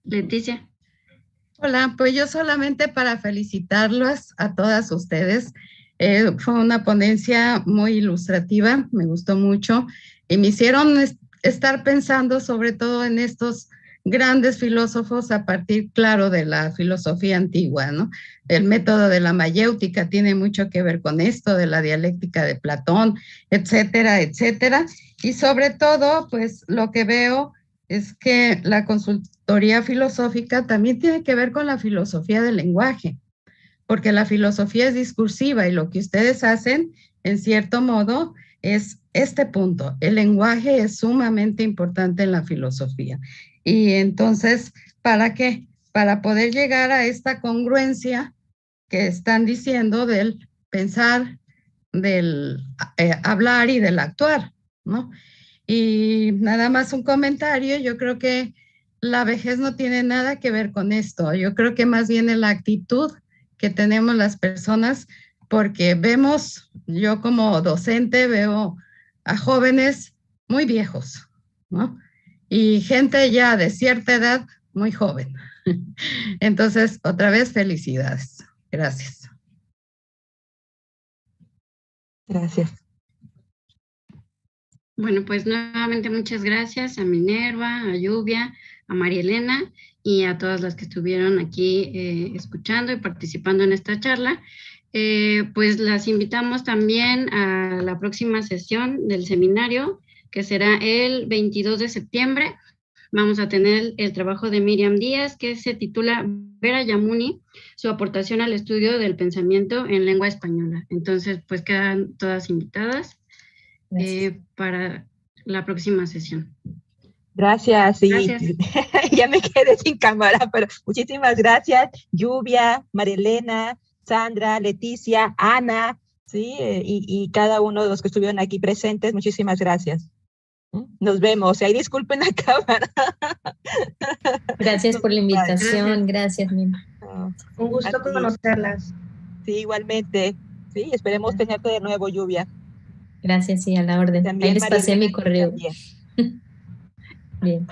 Leticia. Hola, pues yo solamente para felicitarlos a todas ustedes. Fue una ponencia muy ilustrativa, me gustó mucho y me hicieron estar pensando sobre todo en estos grandes filósofos a partir, claro, de la filosofía antigua, ¿no? El método de la mayéutica tiene mucho que ver con esto, de la dialéctica de Platón, etcétera, etcétera. Y sobre todo, pues lo que veo es que la consultoría filosófica también tiene que ver con la filosofía del lenguaje, porque la filosofía es discursiva y lo que ustedes hacen, en cierto modo, es este punto. El lenguaje es sumamente importante en la filosofía. Y entonces, ¿para qué? Para poder llegar a esta congruencia que están diciendo del pensar, del hablar y del actuar, ¿no? Y nada más un comentario, yo creo que la vejez no tiene nada que ver con esto, yo creo que más bien es la actitud que tenemos las personas, porque vemos, yo como docente veo a jóvenes muy viejos, ¿no? Y gente ya de cierta edad muy joven. Entonces, otra vez, felicidades. Gracias. Gracias. Bueno, pues nuevamente muchas gracias a Minerva, a Lluvia, a María Elena y a todas las que estuvieron aquí escuchando y participando en esta charla. Pues las invitamos también a la próxima sesión del seminario, que será el 22 de septiembre. Vamos a tener el trabajo de Miriam Díaz, que se titula Vera Yamuni, su aportación al estudio del pensamiento en lengua española. Entonces, pues quedan todas invitadas para la próxima sesión. Gracias, sí. Gracias. Ya me quedé sin cámara, pero muchísimas gracias, Lluvia, Marilena, Sandra, Leticia, Ana, sí, y cada uno de los que estuvieron aquí presentes, muchísimas gracias. Nos vemos, ahí disculpen la cámara. Gracias por la invitación, gracias Mina. Un gusto conocerlas. Sí, igualmente, sí, esperemos tenerte de nuevo, Lluvia. Gracias, sí, a la orden. También ahí les pasé mi correo. Bien. Bien.